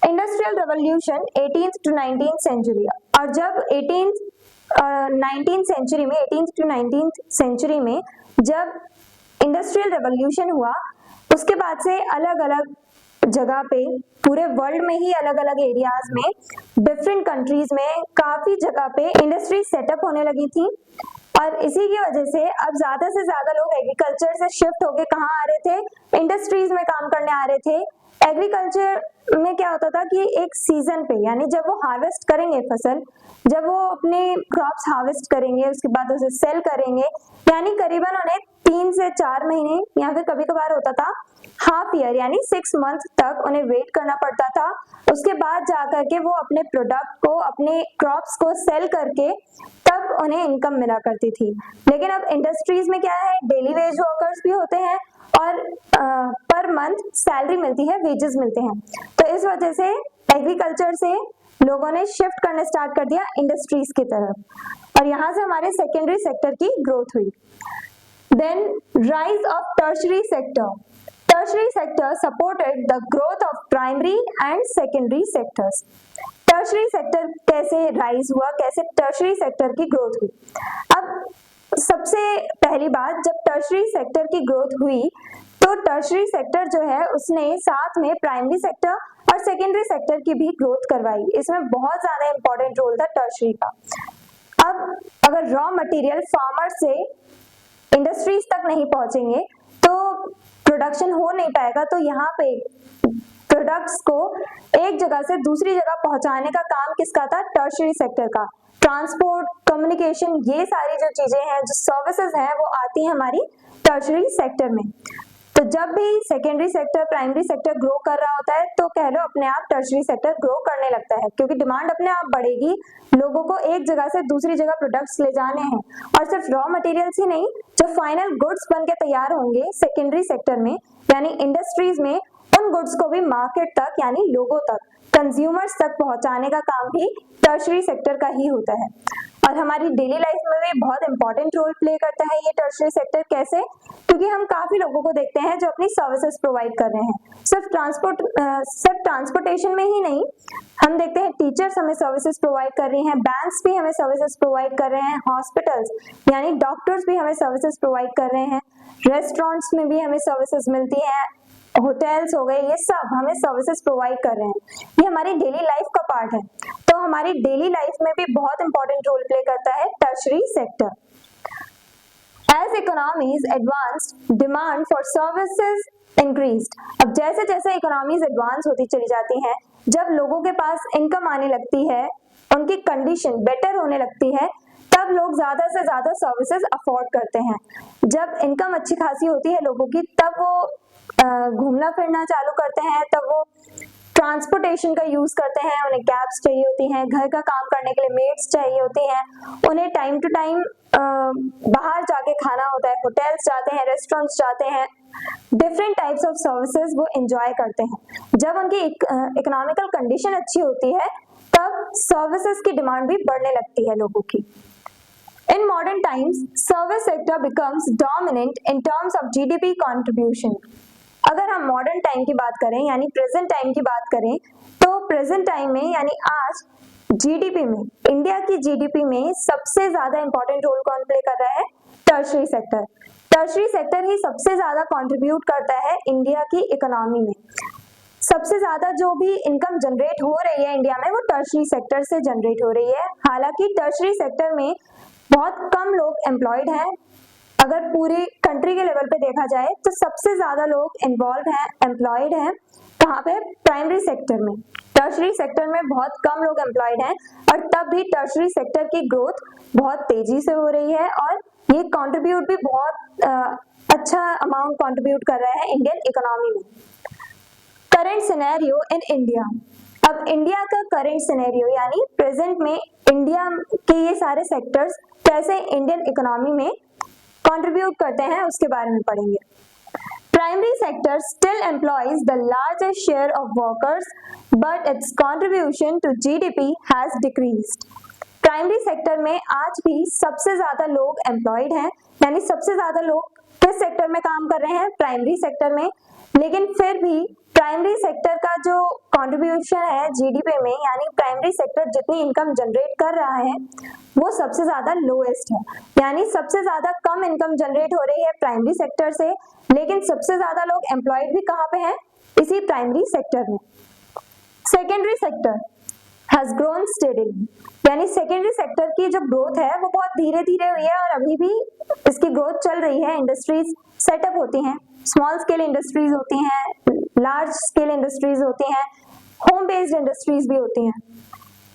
Industrial revolution 18th to 19th century. और जब 18th to 19th सेंचुरी में जब इंडस्ट्रियल रेवोल्यूशन हुआ, उसके बाद से अलग अलग जगह पे पूरे वर्ल्ड में ही अलग अलग एरियाज में, डिफरेंट कंट्रीज में काफी जगह पे इंडस्ट्री सेटअप होने लगी थी। और इसी की वजह से अब ज्यादा से ज्यादा लोग एग्रीकल्चर से शिफ्ट होके कहाँ आ रहे थे? इंडस्ट्रीज में काम करने आ रहे थे। एग्रीकल्चर में क्या होता था कि एक सीजन पे, यानी जब वो हार्वेस्ट करेंगे फसल, जब वो अपने क्रॉप्स हार्वेस्ट करेंगे, उसके बाद उसे सेल करेंगे, यानी करीबन उन्हें 3 से 4 महीने या फिर कभी कभार होता था हाफ ईयर यानी 6 मंथ तक उन्हें वेट करना पड़ता था। उसके बाद जाकर के वो अपने प्रोडक्ट को, अपने क्रॉप्स को सेल करके तब उन्हें इनकम मिला करती थी। लेकिन अब इंडस्ट्रीज में क्या है, डेली वेज वर्कर्स भी होते हैं और पर मंथ सैलरी मिलती है, वेजेस मिलते हैं। तो इस वजह से एग्रीकल्चर से लोगों ने शिफ्ट करना स्टार्ट कर दिया इंडस्ट्रीज की तरफ, और यहाँ से हमारे सेकेंडरी सेक्टर की ग्रोथ हुई। Then rise of tertiary sector. Tertiary sector supported the growth of primary and secondary sectors. Tertiary sector कैसे राइज हुआ, कैसे टर्शरी सेक्टर की ग्रोथ हुई? अब सबसे पहली बात, जब टर्शरी सेक्टर की ग्रोथ हुई तो टर्शरी सेक्टर जो है उसने साथ में प्राइमरी सेक्टर और सेकेंडरी सेक्टर की भी ग्रोथ करवाई। इसमें बहुत ज्यादा इंपॉर्टेंट रोल था टर्शरी का। अब अगर रॉ मटेरियल फार्मर से इंडस्ट्रीज तक नहीं पहुंचेंगे तो प्रोडक्शन हो नहीं पाएगा। तो यहाँ पे प्रोडक्ट्स को एक जगह से दूसरी जगह पहुंचाने का काम किसका था? टर्शरी सेक्टर का। ट्रांसपोर्ट, कम्युनिकेशन, ये सारी जो चीजें हैं, जो सर्विसेज हैं, वो आती हैं हमारी टर्शरी सेक्टर में। तो जब भी secondary sector, primary sector grow कर रहा होता है तो कह लो अपने आप टर्शरी सेक्टर ग्रो करने लगता है, क्योंकि डिमांड अपने आप बढ़ेगी। लोगों को एक जगह से दूसरी जगह प्रोडक्ट्स ले जाने हैं, और सिर्फ रॉ मटेरियल्स ही नहीं, जो फाइनल गुड्स बन के तैयार होंगे सेकेंडरी सेक्टर में यानी इंडस्ट्रीज में, उन गुड्स को भी मार्केट तक यानी लोगों तक कंज्यूमर्स तक पहुंचाने का काम भी टर्शरी सेक्टर का ही होता है। और हमारी डेली लाइफ में भी बहुत इंपॉर्टेंट रोल प्ले करता है ये टर्शरी सेक्टर। कैसे? क्योंकि हम काफी लोगों को देखते हैं जो अपनी सर्विसेज प्रोवाइड कर रहे हैं। सिर्फ ट्रांसपोर्टेशन में ही नहीं, हम देखते हैं टीचर्स हमें सर्विसेज प्रोवाइड कर रही हैं, बैंक्स भी हमें सर्विसेज प्रोवाइड कर रहे हैं, हॉस्पिटल्स यानी डॉक्टर्स भी हमें सर्विसेज प्रोवाइड कर रहे हैं, रेस्टोरेंट्स में भी हमें सर्विसेज मिलती हैं, होटल्स हो गए, ये सब हमें सर्विसेज प्रोवाइड कर रहे हैं। ये हमारी डेली लाइफ का पार्ट है। तो हमारी डेली लाइफ में भी बहुत इंपॉर्टेंट रोल प्ले करता है tertiary sector. As economies advanced, demand for services increased. अब जैसे जैसे इकोनॉमीज एडवांस होती चली जाती हैं, जब लोगों के पास इनकम आने लगती है, उनकी कंडीशन बेटर होने लगती है, तब लोग ज्यादा से ज्यादा सर्विसेज अफोर्ड करते हैं। जब इनकम अच्छी खासी होती है लोगों की, तब वो घूमना फिरना चालू करते हैं, तब वो ट्रांसपोर्टेशन का यूज करते हैं, उन्हें कैब्स चाहिए होती हैं, घर का काम करने के लिए मेड्स चाहिए होती हैं, उन्हें टाइम टू टाइम बाहर जाके खाना होता है, होटल्स जाते हैं, रेस्टोरेंट्स जाते हैं, डिफरेंट टाइप्स ऑफ सर्विसेज वो एंजॉय करते हैं। जब उनकी इकोनॉमिकल कंडीशन अच्छी होती है, तब सर्विसेज की डिमांड भी बढ़ने लगती है लोगों की। In modern times, service sector becomes dominant in terms of GDP contribution. अगर हम मॉडर्न टाइम की बात करें यानी प्रेजेंट टाइम की बात करें, तो प्रेजेंट टाइम में यानी आज जीडीपी में, इंडिया की जीडीपी में सबसे ज्यादा इंपॉर्टेंट रोल कौन प्ले कर रहा है? Tertiary sector. टर्शरी सेक्टर ही सबसे ज्यादा कंट्रीब्यूट करता है इंडिया की इकोनॉमी में। सबसे ज्यादा जो भी इनकम जनरेट हो रही है इंडिया में, वो टर्शरी सेक्टर से जनरेट हो रही है। हालांकि टर्शरी सेक्टर में बहुत कम लोग एम्प्लॉयड हैं। अगर पूरी कंट्री के लेवल पे देखा जाए तो सबसे ज्यादा लोग इन्वॉल्व हैं, एम्प्लॉयड हैं, कहाँ पे? प्राइमरी सेक्टर में। टर्शरी सेक्टर में बहुत कम लोग एम्प्लॉयड हैं, और तब भी टर्शरी सेक्टर की ग्रोथ बहुत तेजी से हो रही है, और ये कंट्रीब्यूट भी बहुत अच्छा अमाउंट कंट्रीब्यूट कर रहा है इंडियन इकोनॉमी में। Current scenario in India. अब इंडिया का करंट सिनेरियो यानी प्रेजेंट में इंडिया के ये सारे सेक्टर्स कैसे इंडियन इकोनॉमी में कंट्रीब्यूट करते हैं, उसके बारे में पढ़ेंगे। Primary sector still employs the largest share of workers, but its contribution to GDP has decreased. Primary sector में आज भी सबसे ज्यादा लोग एम्प्लॉयड हैं, यानी सबसे ज्यादा लोग किस सेक्टर में काम कर रहे हैं? प्राइमरी सेक्टर में। लेकिन फिर भी प्राइमरी सेक्टर का जो कंट्रीब्यूशन है जीडीपी में, यानी प्राइमरी सेक्टर जितनी इनकम जनरेट कर रहा है, वो सबसे ज्यादा लोएस्ट है। यानी सबसे ज्यादा कम इनकम जनरेट हो रही है प्राइमरी सेक्टर से, लेकिन सबसे ज्यादा लोग एम्प्लॉयड भी कहाँ पे हैं? इसी प्राइमरी सेक्टर में। Secondary sector has grown steadily, यानी सेकेंडरी सेक्टर की जो ग्रोथ है वो बहुत धीरे धीरे हुई है, और अभी भी इसकी ग्रोथ चल रही है। इंडस्ट्रीज सेटअप होती हैं, स्मॉल स्केल इंडस्ट्रीज होती हैं, लार्ज स्केल इंडस्ट्रीज होती हैं, होम बेस्ड इंडस्ट्रीज भी होती हैं।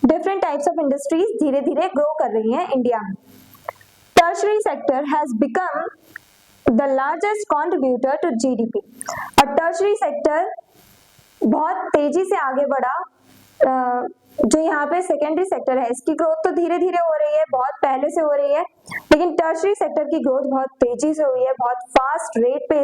डिफरेंट टाइप्स ऑफ इंडस्ट्रीज धीरे धीरे ग्रो कर रही हैं इंडिया में। Tertiary sector has become the largest contributor to GDP. और टर्शरी सेक्टर बहुत तेजी से आगे बढ़ा। जो यहाँ पे सेकेंडरी सेक्टर है, इसकी ग्रोथ तो धीरे धीरे हो रही है, बहुत पहले से हो रही है, लेकिन टर्शरी सेक्टर की ग्रोथ बहुत तेजी से हुई है, बहुत फास्ट रेट पे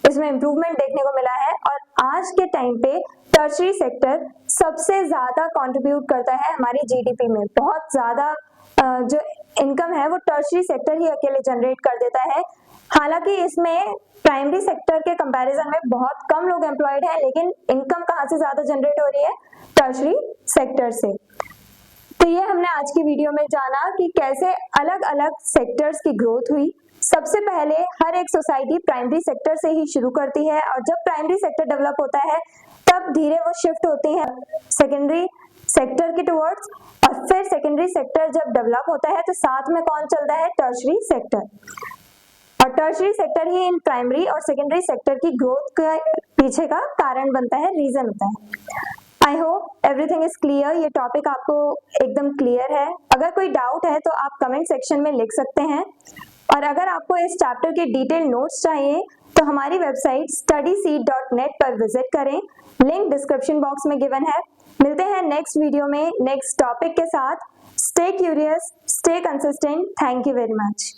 इसमें इम्प्रूवमेंट देखने को मिला है। और आज के टाइम पे टर्शरी सेक्टर सबसे ज्यादा कंट्रीब्यूट करता है हमारी जीडीपी में। बहुत ज्यादा जो इनकम है वो टर्शरी सेक्टर ही अकेले जनरेट कर देता है। हालांकि इसमें प्राइमरी सेक्टर के कंपैरिजन में बहुत कम लोग एम्प्लॉयड हैं, लेकिन इनकम कहाँ से ज्यादा जनरेट हो रही है? टर्शरी सेक्टर से। तो ये हमने आज की वीडियो में जाना कि कैसे अलग अलग सेक्टर्स की ग्रोथ हुई। सबसे पहले हर एक सोसाइटी प्राइमरी सेक्टर से ही शुरू करती है, और जब प्राइमरी सेक्टर डेवलप होता है तब धीरे वो शिफ्ट होती है सेकेंडरी सेक्टर की टुवर्ड्स, और फिर सेकेंडरी सेक्टर जब डेवलप होता है तो साथ में कौन चलता है? Tertiary sector. और टर्शरी सेक्टर ही इन प्राइमरी और सेकेंडरी सेक्टर की ग्रोथ के पीछे का कारण बनता है, रीजन होता है। I hope everything is clear. ये टॉपिक आपको एकदम क्लियर है। अगर कोई डाउट है तो आप कमेंट सेक्शन में लिख सकते हैं, और अगर आपको इस चैप्टर के डिटेल नोट्स चाहिए तो हमारी वेबसाइट studyseed.net पर विजिट करें। लिंक डिस्क्रिप्शन बॉक्स में गिवन है। मिलते हैं नेक्स्ट वीडियो में नेक्स्ट टॉपिक के साथ। Stay curious, stay consistent. Thank you very much.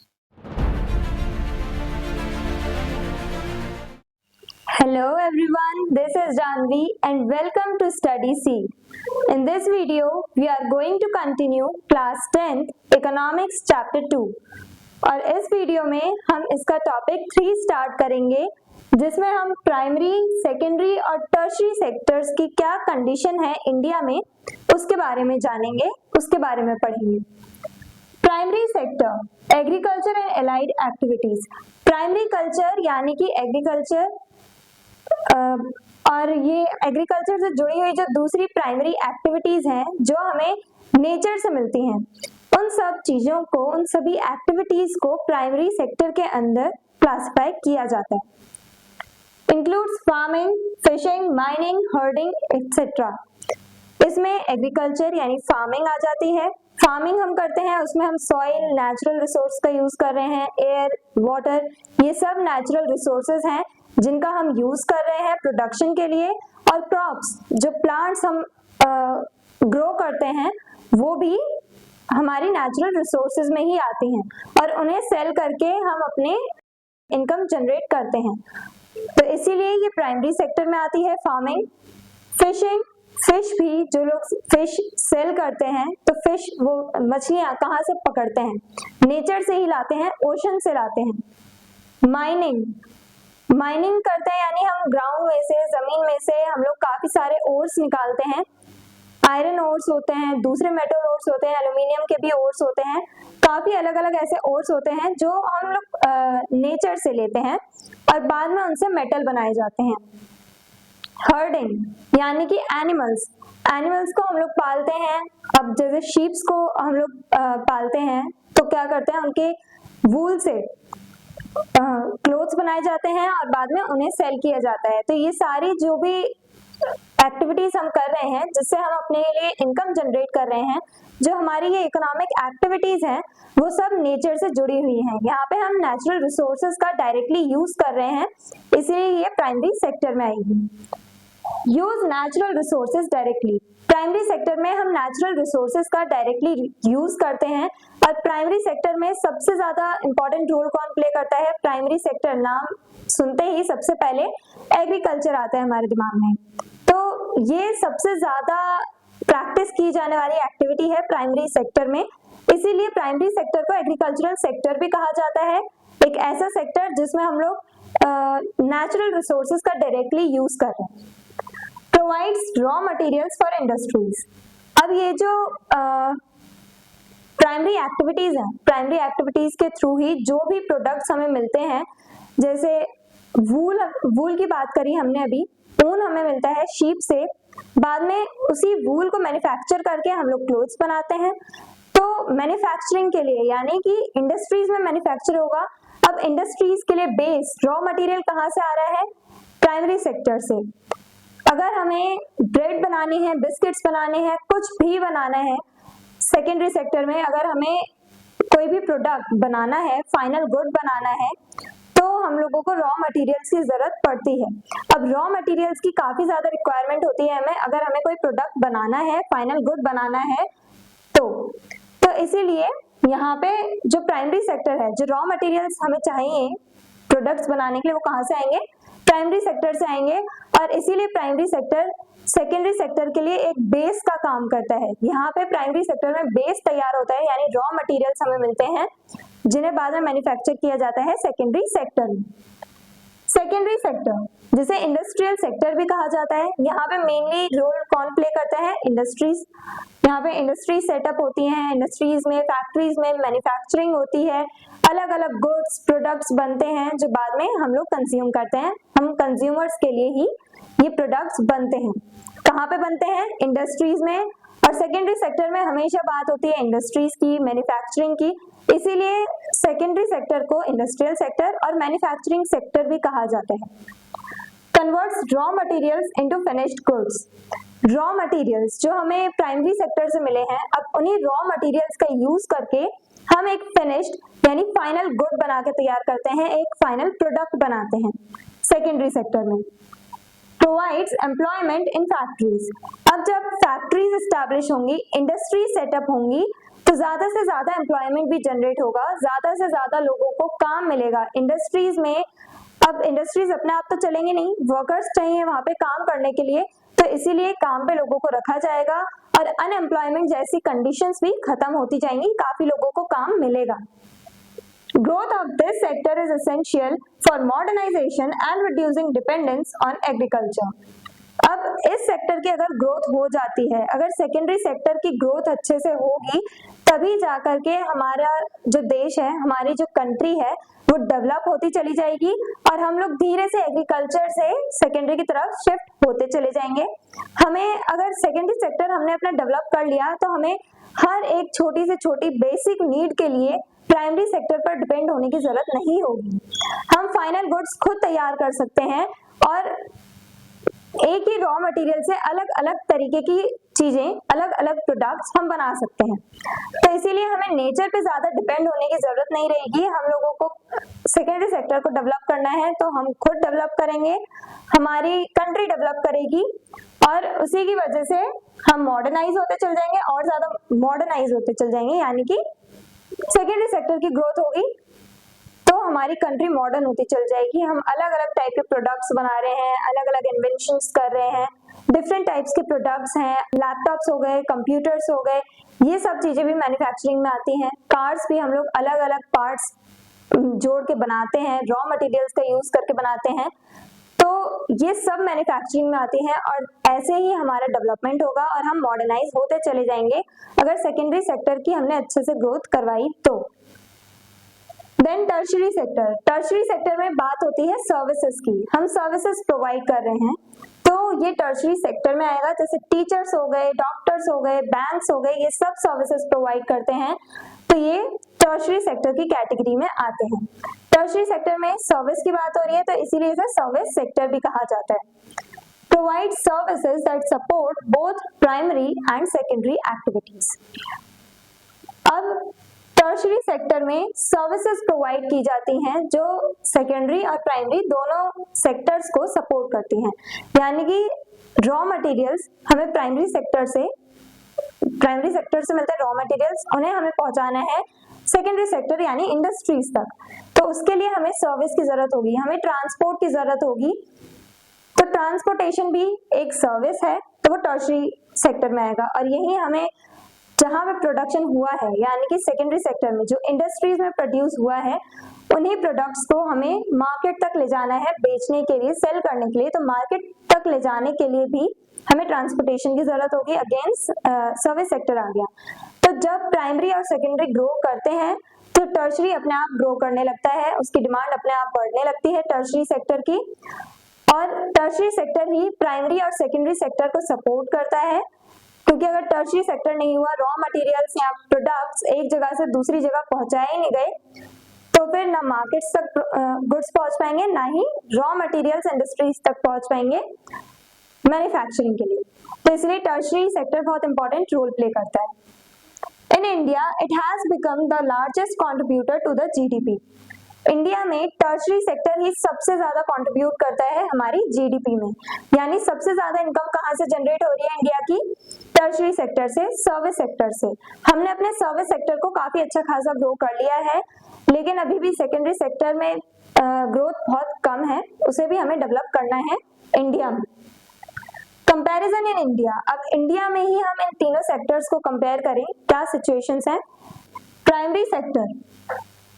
Hello everyone, this is Janvi and welcome to Study Seed. In this video, we are going to continue class 10th Economics Chapter 2 और इस video में हम इसका topic 3 start करेंगे जिसमें हम primary, secondary और tertiary sectors की क्या कंडीशन है इंडिया में उसके बारे में जानेंगे, उसके बारे में पढ़ेंगे। Primary sector, agriculture and allied activities. Primary culture यानी कि एग्रीकल्चर और ये एग्रीकल्चर से जुड़ी हुई जो दूसरी प्राइमरी एक्टिविटीज हैं जो हमें नेचर से मिलती हैं, उन सब चीजों को, उन सभी एक्टिविटीज को प्राइमरी सेक्टर के अंदर क्लासिफाई किया जाता है। Includes farming, fishing, mining, herding etcetera. इसमें एग्रीकल्चर यानी फार्मिंग आ जाती है। फार्मिंग हम करते हैं, उसमें हम सॉइल, नेचुरल रिसोर्स का यूज कर रहे हैं, एयर, वाटर, ये सब नेचुरल रिसोर्सेज हैं जिनका हम यूज कर रहे हैं प्रोडक्शन के लिए। और क्रॉप्स, जो प्लांट्स हम ग्रो करते हैं वो भी हमारी नेचुरल रिसोर्सेज में ही आती हैं और उन्हें सेल करके हम अपने इनकम जनरेट करते हैं। तो इसीलिए ये प्राइमरी सेक्टर में आती है फार्मिंग। फिशिंग, फिश भी जो लोग फिश सेल करते हैं तो फिश वो मछलियां कहाँ से पकड़ते हैं, नेचर से ही लाते हैं, ओशन से लाते हैं। माइनिंग, माइनिंग करते हैं यानी हम ग्राउंड में से, जमीन में से हम लोग काफी सारे ओर्स निकालते हैं। आयरन ओर्स होते हैं, दूसरे मेटल ओर्स होते हैं, एल्यूमिनियम के भी ओर्स होते हैं, काफी अलग अलग ऐसे ओर्स होते हैं जो हम लोग नेचर से लेते हैं और बाद में उनसे मेटल बनाए जाते हैं। हर्डिंग यानी कि एनिमल्स, एनिमल्स को हम लोग पालते हैं। अब जैसे शीप्स को हम लोग पालते हैं तो क्या करते हैं, उनके वूल से क्लोथ्स बनाए जाते हैं और बाद में उन्हें सेल किया जाता है। तो ये सारी जो भी एक्टिविटीज हम कर रहे हैं जिससे हम अपने लिए इनकम जनरेट कर रहे हैं, जो हमारी ये इकोनॉमिक एक्टिविटीज हैं वो सब नेचर से जुड़ी हुई हैं। यहाँ पे हम नेचुरल रिसोर्सेज का डायरेक्टली यूज कर रहे हैं, इसलिए ये प्राइमरी सेक्टर में आएगी। Use natural resources directly, primary sector में हम नेचुरल रिसोर्सेज का डायरेक्टली यूज करते हैं और प्राइमरी सेक्टर में सबसे ज्यादा इंपॉर्टेंट रोल कौन प्ले करता है? प्राइमरी सेक्टर नाम सुनते ही सबसे पहले एग्रीकल्चर आता है हमारे दिमाग में। तो ये सबसे ज्यादा प्रैक्टिस की जाने वाली एक्टिविटी है प्राइमरी सेक्टर में, इसीलिए प्राइमरी सेक्टर को एग्रीकल्चरल सेक्टर भी कहा जाता है। एक ऐसा सेक्टर जिसमें हम लोग नेचुरल रिसोर्सेज का डायरेक्टली यूज कर रहे हैं। Provides raw materials for industries. अब ये जो प्राइमरी एक्टिविटीज हैं, प्राइमरी एक्टिविटीज के थ्रू ही जो भी प्रोडक्ट्स हमें मिलते हैं, जैसे वूल की बात करी हमने अभी, ऊन हमें मिलता है शीप से, बाद में उसी वूल को मैन्युफैक्चर करके हम लोग क्लोथ्स बनाते हैं। तो मैन्युफैक्चरिंग के लिए यानी कि इंडस्ट्रीज में मैन्युफैक्चर होगा। अब इंडस्ट्रीज के लिए बेस रॉ मटेरियल कहाँ से आ रहा है? प्राइमरी सेक्टर से। अगर हमें ब्रेड बनानी है, बिस्किट्स बनाने हैं, कुछ भी बनाना है, सेकेंडरी सेक्टर में अगर हमें कोई भी प्रोडक्ट बनाना है, फाइनल गुड बनाना है, तो हम लोगों को रॉ मटेरियल्स की जरूरत पड़ती है। अब रॉ मटेरियल्स की काफी ज्यादा रिक्वायरमेंट होती है हमें, अगर हमें कोई प्रोडक्ट बनाना है, फाइनल गुड बनाना है तो इसीलिए यहाँ पे जो प्राइमरी सेक्टर है, जो रॉ मटेरियल्स हमें चाहिए प्रोडक्ट्स बनाने के लिए, वो कहाँ से आएंगे? प्राइमरी सेक्टर से आएंगे। और इसीलिए प्राइमरी सेक्टर सेकेंडरी सेक्टर के लिए एक बेस का काम करता है। यहाँ पे प्राइमरी सेक्टर में बेस तैयार होता है यानी रॉ मटेरियल्स हमें मिलते हैं जिन्हें बाद में मैन्युफैक्चर किया जाता है सेकेंडरी सेक्टर में। सेकेंडरी सेक्टर जिसे इंडस्ट्रियल सेक्टर भी कहा जाता है, यहाँ पे मेनली रोल कौन प्ले करता है? इंडस्ट्रीज। यहाँ पे इंडस्ट्री सेटअप होती हैं, इंडस्ट्रीज में, फैक्ट्रीज में मैन्युफैक्चरिंग होती है, अलग अलग गुड्स, प्रोडक्ट्स बनते हैं जो बाद में हम लोग कंज्यूम करते हैं। हम कंज्यूमर्स के लिए ही ये प्रोडक्ट्स बनते हैं। कहाँ पे बनते हैं? इंडस्ट्रीज में। और सेकेंडरी सेक्टर में हमेशा बात होती है इंडस्ट्रीज की, मैन्युफैक्चरिंग की, इसीलिए सेकेंडरी सेक्टर को इंडस्ट्रियल सेक्टर और मैन्युफैक्चरिंग सेक्टर भी कहा जाता है। Converts raw materials into finished goods. Raw materials जो हमें प्राइमरी सेक्टर से मिले हैं, अब उन्हीं रॉ मटेरियल्स का यूज करके हम एक फिनिश्ड यानी फाइनल गुड बना के तैयार करते हैं, एक फाइनल प्रोडक्ट बनाते हैं सेकेंडरी सेक्टर में। Provides employment in factories. अब जब फैक्ट्रीज एस्टैब्लिश होंगी, इंडस्ट्री सेटअप होंगी, तो ज्यादा से ज्यादा एम्प्लॉयमेंट भी जनरेट होगा, ज्यादा से ज्यादा लोगों को काम मिलेगा इंडस्ट्रीज में। अब इंडस्ट्रीज अपने आप तो चलेंगे नहीं, वर्कर्स चाहिए वहां पे काम करने के लिए, तो तो इसीलिए काम पे लोगों को रखा जाएगा और अनएम्प्लॉयमेंट जैसी कंडीशंस भी खत्म होती जाएंगी, काफी लोगों को काम मिलेगा। Growth of this sector is essential for modernization and reducing dependence on agriculture. अब इस सेक्टर की अगर ग्रोथ हो जाती है, अगर सेकेंडरी सेक्टर की ग्रोथ अच्छे से होगी, तभी जाकर के हमारा जो देश है, हमारी जो कंट्री है, वो डेवलप होती चली जाएगी और हम लोग धीरे से एग्रीकल्चर से सेकेंडरी की तरफ शिफ्ट होते चले जाएंगे। हमें अगर सेकेंडरी सेक्टर हमने अपना डेवलप कर लिया तो हमें हर एक छोटी से छोटी बेसिक नीड के लिए प्राइमरी सेक्टर पर डिपेंड होने की जरूरत नहीं होगी। हम फाइनल गुड्स खुद तैयार कर सकते हैं और एक ही रॉ मटेरियल से अलग अलग तरीके की चीजें, अलग अलग प्रोडक्ट्स हम बना सकते हैं। तो इसीलिए हमें नेचर पे ज्यादा डिपेंड होने की जरूरत नहीं रहेगी। हम लोगों को सेकेंडरी सेक्टर को डेवलप करना है तो हम खुद डेवलप करेंगे, हमारी कंट्री डेवलप करेगी और उसी की वजह से हम मॉडर्नाइज होते चल जाएंगे और ज्यादा मॉडर्नाइज होते चल जाएंगे, यानी कि सेकेंडरी सेक्टर की ग्रोथ होगी तो हमारी कंट्री मॉडर्न होती चल जाएगी। हम अलग अलग टाइप के प्रोडक्ट्स बना रहे हैं, अलग अलग इन्वेंशंस कर रहे हैं, डिफरेंट टाइप्स के प्रोडक्ट्स हैं, लैपटॉप्स हो गए, कंप्यूटर्स हो गए, ये सब चीजें भी मैन्युफैक्चरिंग में आती हैं। कार्स भी हम लोग अलग अलग पार्ट्स जोड़ के बनाते हैं, रॉ मटेरियल्स का यूज करके बनाते हैं, तो ये सब मैन्युफैक्चरिंग में आती हैं और ऐसे ही हमारा डेवलपमेंट होगा और हम मॉडर्नाइज होते चले जाएंगे अगर सेकेंडरी सेक्टर की हमने अच्छे से ग्रोथ करवाई तो। Then tertiary sector. Tertiary sector में बात होती है सर्विसेज की, हम सर्विसेज प्रोवाइड कर रहे हैं तो ये टर्शरी सेक्टर में आएगा। जैसे टीचर्स हो गए, डॉक्टर्स हो गए, बैंक्स हो गए, ये सब सर्विसेज प्रोवाइड करते हैं तो ये टर्शरी सेक्टर की कैटेगरी में आते हैं। टर्शरी सेक्टर में सर्विस की बात हो रही है तो इसीलिए इसे सर्विस सेक्टर भी कहा जाता है। Provide services that support both primary and secondary activities. अब टर्शरी सेक्टर में सर्विसेज प्रोवाइड की जाती हैं जो सेकेंडरी और प्राइमरी दोनों सेक्टर्स को सपोर्ट करती हैं, यानी कि रॉ मटेरियल्स हमें प्राइमरी सेक्टर से मिलते हैं, रॉ मटेरियल्स उन्हें हमें पहुंचाना है सेकेंडरी सेक्टर यानी इंडस्ट्रीज तक, तो उसके लिए हमें सर्विस की जरूरत होगी, हमें ट्रांसपोर्ट की जरूरत होगी। तो ट्रांसपोर्टेशन भी एक सर्विस है तो वो टर्शरी सेक्टर में आएगा और यही हमें जहां पे प्रोडक्शन हुआ है यानी कि सेकेंडरी सेक्टर में जो इंडस्ट्रीज में प्रोड्यूस हुआ है उन्हीं प्रोडक्ट्स को हमें मार्केट तक ले जाना है बेचने के लिए, सेल करने के लिए, तो मार्केट तक ले जाने के लिए भी हमें ट्रांसपोर्टेशन की जरूरत होगी। अगेन सर्विस सेक्टर आ गया। तो जब प्राइमरी और सेकेंडरी ग्रो करते हैं तो टर्शरी अपने आप ग्रो करने लगता है, उसकी डिमांड अपने आप बढ़ने लगती है टर्शरी सेक्टर की, और टर्शरी सेक्टर ही प्राइमरी और सेकेंडरी सेक्टर को सपोर्ट करता है, क्योंकि अगर टर्शरी सेक्टर नहीं हुआ, रॉ मटेरियल्स या प्रोडक्ट्स एक जगह से दूसरी जगह पहुंचाए ही नहीं गए, तो फिर ना मार्केट्स तक गुड्स पहुंच पाएंगे, ना ही रॉ मटेरियल्स इंडस्ट्रीज तक पहुंच पाएंगे मैन्युफैक्चरिंग के लिए। तो इसलिए टर्शरी सेक्टर बहुत इंपॉर्टेंट रोल प्ले करता है। In India it has become the largest contributor to the GDP. India में टर्शरी सेक्टर ही सबसे ज्यादा कंट्रीब्यूट करता है हमारी जीडीपी में, यानी सबसे ज्यादा इनकम कहां से जनरेट हो रही है इंडिया की? टर्शरी सेक्टर से, सर्विस सेक्टर से। हमने अपने सर्विस सेक्टर को काफी अच्छा खासा ग्रो कर लिया है, लेकिन अभी भी सेकेंडरी सेक्टर में ग्रोथ बहुत कम है, उसे भी हमें डेवलप करना है इंडिया में। Comparison in India. अब इंडिया में ही हम इन तीनों सेक्टर्स को कंपेयर करें, क्या सिचुएशंस हैं? Primary sector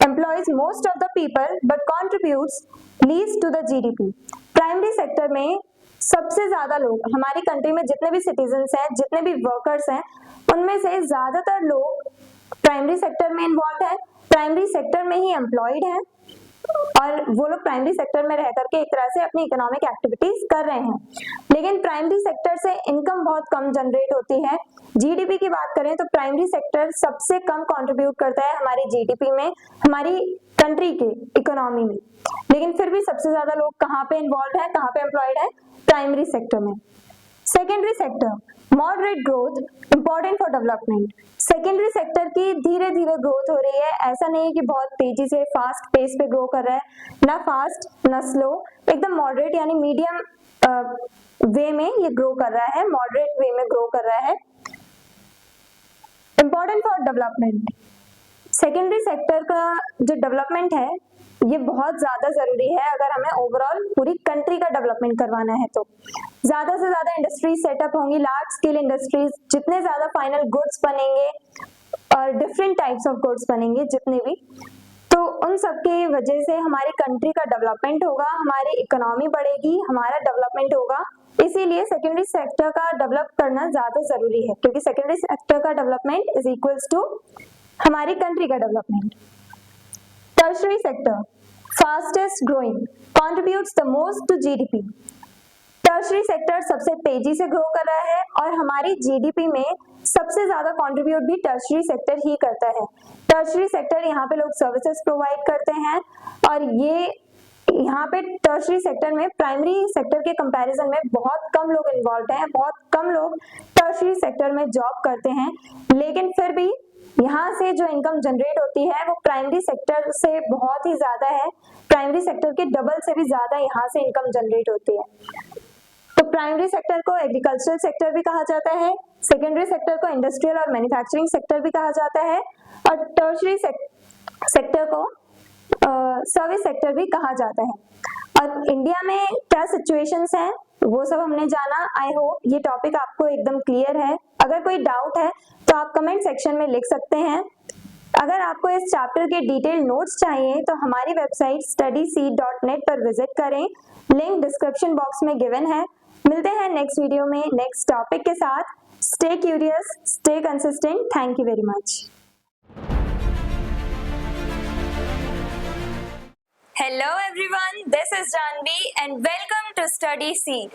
employs most of the people but contributes least to the GDP। Primary sector में सबसे ज्यादा लोग, हमारी कंट्री में जितने भी सिटीजन्स हैं, जितने भी वर्कर्स हैं, उनमें से ज्यादातर लोग प्राइमरी सेक्टर में इन्वॉल्व है, प्राइमरी सेक्टर में ही एम्प्लॉयड हैं और वो लोग प्राइमरी सेक्टर में रह करके एक तरह से अपनी इकोनॉमिक एक्टिविटीज कर रहे हैं। लेकिन प्राइमरी सेक्टर से इनकम बहुत कम जनरेट होती है। जीडीपी की बात करें तो प्राइमरी सेक्टर सबसे कम कंट्रीब्यूट करता है हमारी जीडीपी में, हमारी कंट्री के इकोनॉमी में, लेकिन फिर भी सबसे ज्यादा लोग कहाँ पे इन्वॉल्व है, कहाँ पे एम्प्लॉयड है? प्राइमरी सेक्टर में। Secondary sector moderate growth, important for development. Secondary sector की धीरे धीरे ग्रोथ हो रही है, ऐसा नहीं है कि बहुत तेजी से फास्ट पेस पे ग्रो कर रहा है, ना फास्ट ना स्लो, एकदम मॉडरेट यानी मीडियम वे में ये ग्रो कर रहा है, मॉडरेट वे में ग्रो कर रहा है। Important for development. Secondary sector का जो डेवलपमेंट है ये बहुत ज्यादा जरूरी है अगर हमें ओवरऑल पूरी कंट्री का डेवलपमेंट करवाना है। तो ज्यादा से ज्यादा इंडस्ट्रीज सेटअप होंगी, लार्ज स्केल इंडस्ट्रीज, जितने ज्यादा फाइनल गुड्स बनेंगे और डिफरेंट टाइप्स ऑफ गुड्स बनेंगे जितने भी, तो उन सब की वजह से हमारी कंट्री का डेवलपमेंट होगा, हमारी इकोनॉमी बढ़ेगी, हमारा डेवलपमेंट होगा। इसीलिए सेकेंडरी सेक्टर का डेवलप करना ज्यादा जरूरी है, क्योंकि सेकेंडरी सेक्टर का डेवलपमेंट इज इक्वल्स टू हमारी कंट्री का development. Tertiary sector fastest growing, contributes the most to GDP. Tertiary sector सबसे तेजी से ग्रो कर रहा है और हमारी जीडीपी में सबसे ज्यादा कंट्रीब्यूट भी टर्शरी सेक्टर ही करता है। टर्शरी सेक्टर यहाँ पे लोग सर्विसेज प्रोवाइड करते हैं और ये यहाँ पे टर्शरी सेक्टर में प्राइमरी सेक्टर के कंपैरिजन में बहुत कम लोग इन्वॉल्व हैं, बहुत कम लोग टर्शरी सेक्टर में जॉब करते हैं, लेकिन फिर भी यहाँ से जो इनकम जनरेट होती है वो प्राइमरी सेक्टर से बहुत ही ज्यादा है। प्राइमरी सेक्टर के डबल से भी ज्यादा यहाँ से इनकम जनरेट होती है। तो प्राइमरी सेक्टर को एग्रीकल्चरल सेक्टर भी कहा जाता है, सेकेंडरी सेक्टर को इंडस्ट्रियल और मैन्युफैक्चरिंग सेक्टर भी कहा जाता है और टर्शरी सेक्टर को सर्विस सेक्टर भी कहा जाता है। और इंडिया में क्या सिचुएशंस हैं वो सब हमने जाना। आई होप ये टॉपिक आपको एकदम क्लियर है। अगर कोई डाउट है तो आप कमेंट सेक्शन में लिख सकते हैं। अगर आपको इस चैप्टर के डिटेल नोट्स चाहिए तो हमारी वेबसाइट studyseed.net पर विजिट करें, लिंक डिस्क्रिप्शन बॉक्स में गिवन है। मिलते हैं नेक्स्ट वीडियो में नेक्स्ट टॉपिक के साथ। Stay curious, stay consistent. Thank you very much. Hello everyone, this is Janvi and welcome to Study Seed.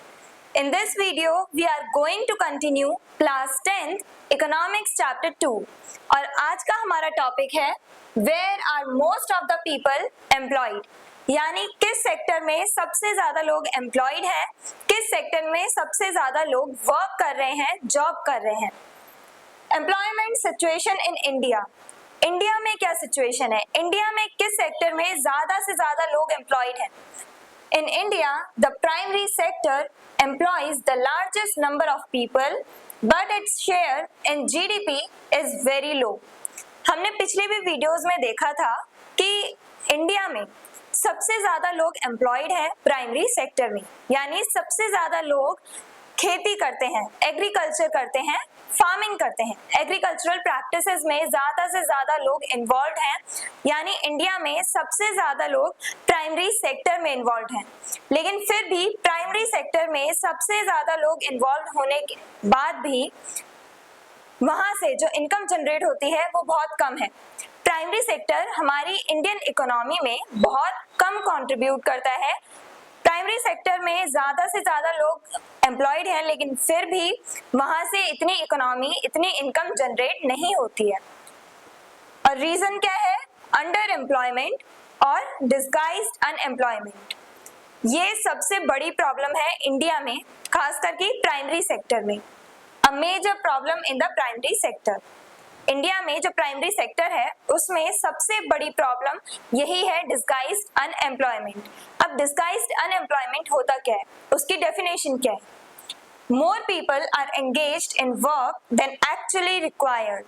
In this video, we are going to continue class 10th Economics Chapter 2 और आज का हमारा topic है Where are most of the people employed? यानी किस sector में सबसे ज्यादा लोग एम्प्लॉयड हैं, किस सेक्टर में सबसे ज्यादा लोग वर्क कर रहे हैं, जॉब कर रहे हैं। Employment situation in India, India में क्या सिचुएशन है, इंडिया में किस सेक्टर में ज्यादा से ज्यादा लोग एम्प्लॉयड हैं। In India the primary sector employees the largest number of people but its share in GDP is very low. हमने पिछले भी वीडियोस में देखा था कि इंडिया में सबसे ज्यादा लोग एम्प्लॉयड हैं प्राइमरी सेक्टर में, यानी सबसे ज्यादा लोग खेती करते हैं, एग्रीकल्चर करते हैं, फार्मिंग करते हैं, एग्रीकल्चरल प्रैक्टिसेस में ज्यादा से ज्यादा लोग इन्वॉल्व हैं, यानी इंडिया में सबसे ज्यादा लोग प्राइमरी सेक्टर में इन्वॉल्व हैं। लेकिन फिर भी प्राइमरी सेक्टर में सबसे ज्यादा लोग इन्वॉल्व होने के बाद भी वहां से जो इनकम जनरेट होती है वो बहुत कम है। प्राइमरी सेक्टर हमारी इंडियन इकोनॉमी में बहुत कम कंट्रीब्यूट करता है। प्राइमरी सेक्टर में ज्यादा से ज्यादा लोग एम्प्लॉयड हैं, लेकिन फिर भी वहां से इतनी इकोनॉमी, इतनी इनकम जनरेट नहीं होती है। और रीजन क्या है? अंडर एम्प्लॉयमेंट और डिस्गाइज्ड अनएम्प्लॉयमेंट। ये सबसे बड़ी प्रॉब्लम है इंडिया में, खास करके प्राइमरी सेक्टर में। A major problem in the primary sector. India में जो प्राइमरी सेक्टर है उसमें सबसे बड़ी प्रॉब्लम यही है, डिस्गाइज्ड अनएम्प्लॉयमेंट। अब डिस्गाइज्ड अनएम्प्लॉयमेंट होता क्या है, उसकी डेफिनेशन क्या है? More people are engaged in work than actually required.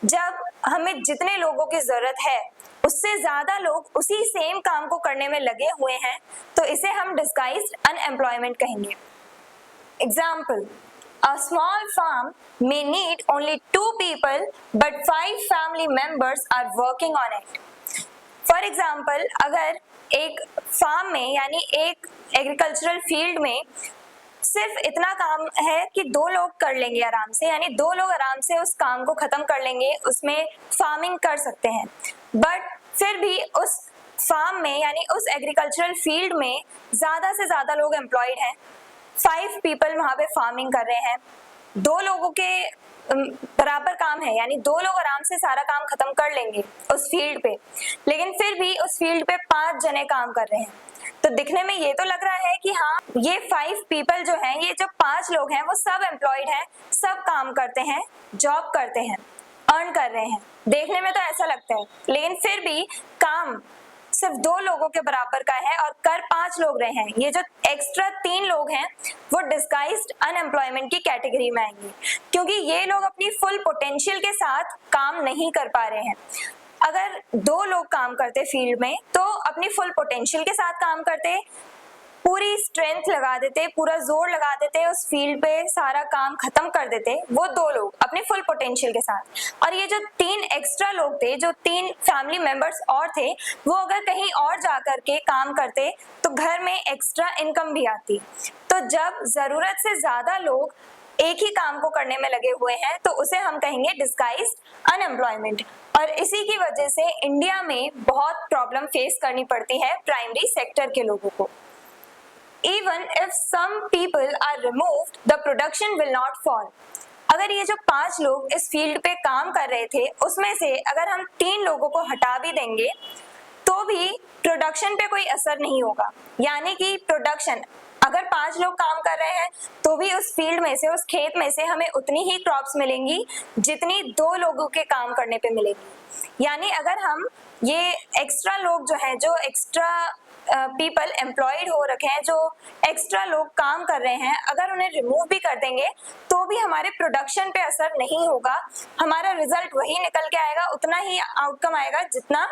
जब हमें जितने लोगों की जरूरत है उससे ज्यादा लोग उसी सेम काम को करने में लगे हुए हैं, तो इसे हम डिस्गाइज्ड अनएम्प्लॉयमेंट कहेंगे। Example, a small farm may need only 2 people but 5 family members are working on it. For example, अगर एक फार्म में यानी एक एग्रीकल्चरल फील्ड में सिर्फ इतना काम है कि 2 लोग कर लेंगे आराम से, यानी 2 लोग आराम से उस काम को खत्म कर लेंगे, उसमें फार्मिंग कर सकते हैं। बट फिर भी उस फार्म में यानी उस एग्रीकल्चरल फील्ड में ज्यादा से ज्यादा लोग एम्प्लॉयड हैं। 5 पीपल वहां पे फार्मिंग कर रहे हैं, 2 लोगों के बराबर काम है, यानी 2 लोग आराम से सारा काम खत्म कर लेंगे उस फील्ड पे, लेकिन फिर भी उस फील्ड पे 5 जने काम कर रहे हैं। तो दिखने में ये तो लग रहा है कि हाँ, ये 5 पीपल जो हैं, ये जो 5 लोग हैं वो सब एम्प्लॉयड हैं, सब काम करते हैं, जॉब करते हैं, अर्न कर रहे हैं। देखने में तो ऐसा लगता है, लेकिन फिर भी काम सिर्फ 2 लोगों के बराबर का है और कर 5 लोग रहे हैं। ये जो एक्स्ट्रा 3 लोग हैं वो डिस्गाइज्ड अनएम्प्लॉयमेंट की कैटेगरी में आएंगे, क्योंकि ये लोग अपनी फुल पोटेंशियल के साथ काम नहीं कर पा रहे हैं। अगर 2 लोग काम करते फील्ड में तो अपनी फुल पोटेंशियल के साथ काम करते, पूरी स्ट्रेंथ लगा देते, पूरा जोर लगा देते, उस फील्ड पे सारा काम खत्म कर देते, वो 2 लोग अपने फुल पोटेंशियल के साथ। और ये जो 3 एक्स्ट्रा लोग थे, जो 3 फैमिली मेंबर्स और थे, वो अगर कहीं और जा करके काम करते तो घर में एक्स्ट्रा इनकम भी आती। तो जब जरूरत से ज्यादा लोग एक ही काम को करने में लगे हुए हैं तो उसे हम कहेंगे डिस्गाइज्ड अनएम्प्लॉयमेंट। और इसी की वजह से इंडिया में बहुत प्रॉब्लम फेस करनी पड़ती है प्राइमरी सेक्टर के लोगों को। Even if some people are removed, the production will not fall. अगर ये जो 5 लोग इस फील्ड पे काम कर रहे थे, उसमें से अगर हम 3 लोगों को हटा भी देंगे तो भी प्रोडक्शन पे कोई असर नहीं होगा। यानी कि प्रोडक्शन, अगर 5 लोग काम कर रहे हैं तो भी उस फील्ड में से, उस खेत में से हमें उतनी ही क्रॉप्स मिलेंगी जितनी 2 लोगों के काम करने पे मिलेगी। यानी अगर हम ये एक्स्ट्रा लोग जो हैं, जो एक्स्ट्रा पीपल एम्प्लॉयड हो रखे हैं, जो एक्स्ट्रा लोग काम कर रहे हैं, अगर उन्हें रिमूव भी कर देंगे तो भी हमारे प्रोडक्शन पे असर नहीं होगा। हमारा रिजल्ट वही निकल के आएगा, उतना ही आउटकम आएगा जितना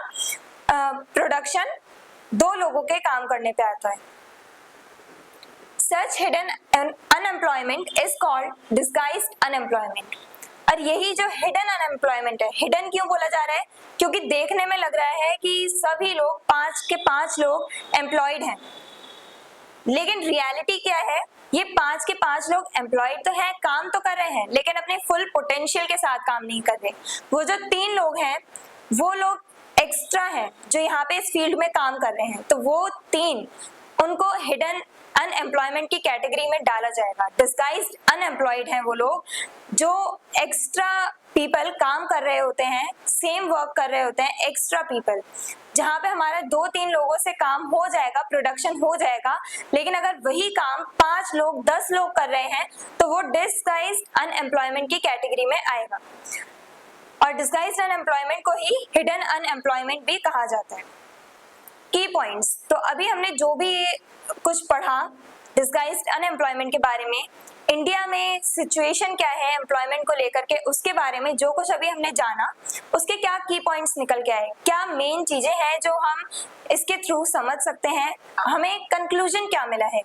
प्रोडक्शन 2 लोगों के काम करने पे आता है। Such hidden unemployment is called disguised unemployment. और यही जो हिडन अनएम्प्लॉयमेंट है, हिडन क्यों बोला जा रहा है? क्योंकि देखने में लग रहा है कि सभी लोग 5 के 5 लोग एम्प्लॉयड हैं, लेकिन रियलिटी क्या है? ये 5 के 5 लोग एम्प्लॉयड तो हैं, काम तो कर रहे हैं, लेकिन अपने फुल पोटेंशियल के साथ काम नहीं कर रहे। वो जो 3 लोग हैं वो लोग एक्स्ट्रा हैं जो यहाँ पे इस फील्ड में काम कर रहे हैं, तो वो 3 उनको हिडन अनएम्प्लॉयमेंट की कैटेगरी में डाला जाएगा। डिस्गाइज्ड अनएम्प्लॉयड हैं वो लोग जो एक्स्ट्रा पीपल काम कर रहे होते हैं, सेम वर्क कर रहे होते हैं, एक्स्ट्रा पीपल, जहाँ पे हमारा 2-3 लोगों से काम हो जाएगा, प्रोडक्शन हो जाएगा, लेकिन अगर वही काम 5 लोग 10 लोग कर रहे हैं तो वो डिस्गाइज्ड अनएम्प्लॉयमेंट की कैटेगरी में आएगा। और डिस्गाइज्ड अनएम्प्लॉयमेंट को ही हिडन अनएम्प्लॉयमेंट भी कहा जाता है। की पॉइंट्स, तो अभी हमने जो भी कुछ पढ़ा डिस्गाइज्ड अनएम्प्लॉयमेंट के बारे में, इंडिया में सिचुएशन क्या है एम्प्लॉयमेंट को लेकर के, उसके बारे में जो कुछ अभी हमने जाना, उसके क्या की पॉइंट्स निकल के आए, क्या मेन चीजें हैं जो हम इसके थ्रू समझ सकते हैं, हमें कंक्लूजन क्या मिला है।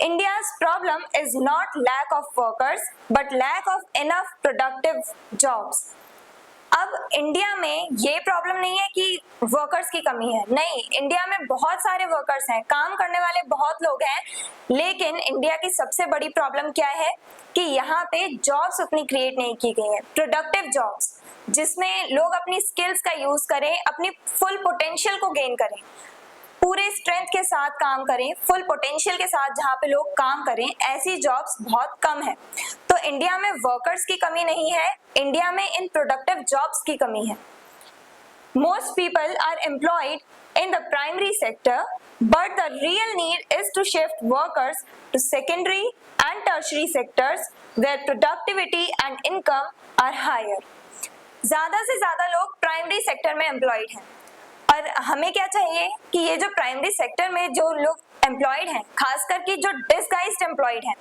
India's problem is not lack of workers but lack of enough productive jobs. अब इंडिया में ये प्रॉब्लम नहीं है कि वर्कर्स की कमी है, नहीं, इंडिया में बहुत सारे वर्कर्स हैं, काम करने वाले बहुत लोग हैं, लेकिन इंडिया की सबसे बड़ी प्रॉब्लम क्या है कि यहाँ पे जॉब्स उतनी क्रिएट नहीं की गई है, प्रोडक्टिव जॉब्स, जिसमें लोग अपनी स्किल्स का यूज करें, अपनी फुल पोटेंशियल को गेन करें, पूरे स्ट्रेंथ के साथ काम करें, फुल पोटेंशियल के साथ जहाँ पे लोग काम करें, ऐसी जॉब्स बहुत कम है। तो इंडिया में वर्कर्स की कमी नहीं है, इंडिया में इन प्रोडक्टिव जॉब्स की कमी है। Most people are employed in the primary sector, but the real need is to shift workers to secondary and tertiary sectors where productivity and income are higher. ज्यादा से ज्यादा लोग प्राइमरी सेक्टर में employed हैं, और हमें क्या चाहिए कि ये जो प्राइमरी सेक्टर में जो लोग एम्प्लॉयड हैं, खास करके जो डिस्गाइज्ड एम्प्लॉयड हैं,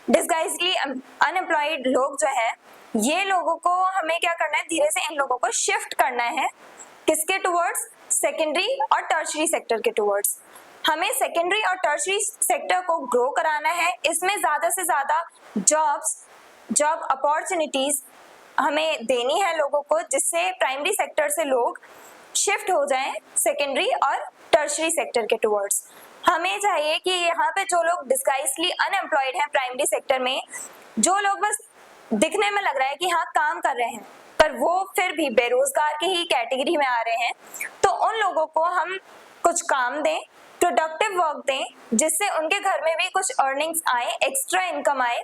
डिस्गाइज्डली अनएम्प्लॉयड लोग जो है, ये लोगों को हमें क्या करना है, धीरे से इन लोगों को शिफ्ट करना है, किसके टुवर्ड्स? सेकेंडरी और टर्शरी सेक्टर के टुवर्ड्स। हमें सेकेंडरी और टर्शरी सेक्टर को ग्रो कराना है, इसमें ज्यादा से ज्यादा जॉब अपॉर्चुनिटीज हमें देनी है लोगों को, जिससे प्राइमरी सेक्टर से लोग शिफ्ट हो जाएं सेकेंडरी और टर्शरी सेक्टर के टुवर्ड्स। हमें चाहिए कि यहाँ पे जो लोग डिस्गाइज्डली अनएम्प्लॉयड हैं प्राइमरी सेक्टर में, जो लोग बस दिखने में लग रहा है कि हाँ काम कर रहे हैं पर वो फिर भी बेरोजगार की ही कैटेगरी में आ रहे हैं, तो उन लोगों को हम कुछ काम दें, प्रोडक्टिव वर्क दें, जिससे उनके घर में भी कुछ अर्निंग्स आए, एक्स्ट्रा इनकम आए।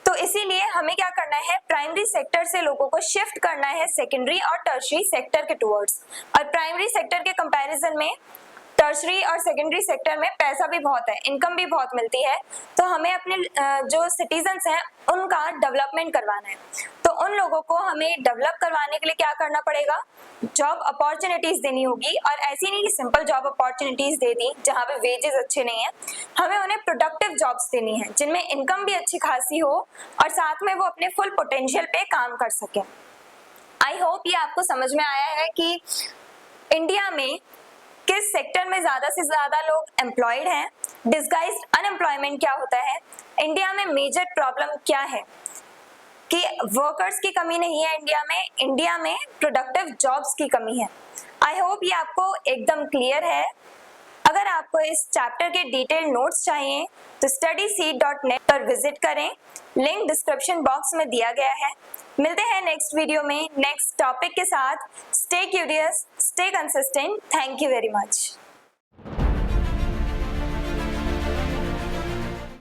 तो इसीलिए हमें क्या करना है, प्राइमरी सेक्टर से लोगों को शिफ्ट करना है सेकेंडरी और टर्शरी सेक्टर के टुवर्ड्स। और प्राइमरी सेक्टर के कंपैरिजन में टर्शरी और सेकेंडरी सेक्टर में पैसा भी बहुत है, इनकम भी बहुत मिलती है, तो हमें अपने जो सिटीजन्स हैं उनका डेवलपमेंट करवाना है। तो उन लोगों को हमें डेवलप करवाने के लिए क्या करना पड़ेगा, जॉब अपॉर्चुनिटीज देनी होगी। और ऐसी नहीं कि सिंपल जॉब अपॉर्चुनिटीज दे दी जहाँ पे वेजेस अच्छे नहीं है, हमें उन्हें प्रोडक्टिव जॉब्स देनी है जिनमें इनकम भी अच्छी खासी हो और साथ में वो अपने फुल पोटेंशियल पे काम कर सके। आई होप ये आपको समझ में आया है कि इंडिया में किस सेक्टर में ज्यादा से ज्यादा लोग एम्प्लॉयड हैं, डिस्गाइज्ड अनएम्प्लॉयमेंट क्या होता है, इंडिया में मेजर प्रॉब्लम क्या है कि वर्कर्स की कमी नहीं है इंडिया में प्रोडक्टिव जॉब्स की कमी है। आई होप ये आपको एकदम क्लियर है। अगर आपको इस चैप्टर के डिटेल नोट्स चाहिए तो studyseed.net पर विजिट करें, लिंक डिस्क्रिप्शन बॉक्स में दिया गया है। मिलते हैं नेक्स्ट वीडियो में नेक्स्ट टॉपिक के साथ। Stay curious, stay consistent. Thank you very much.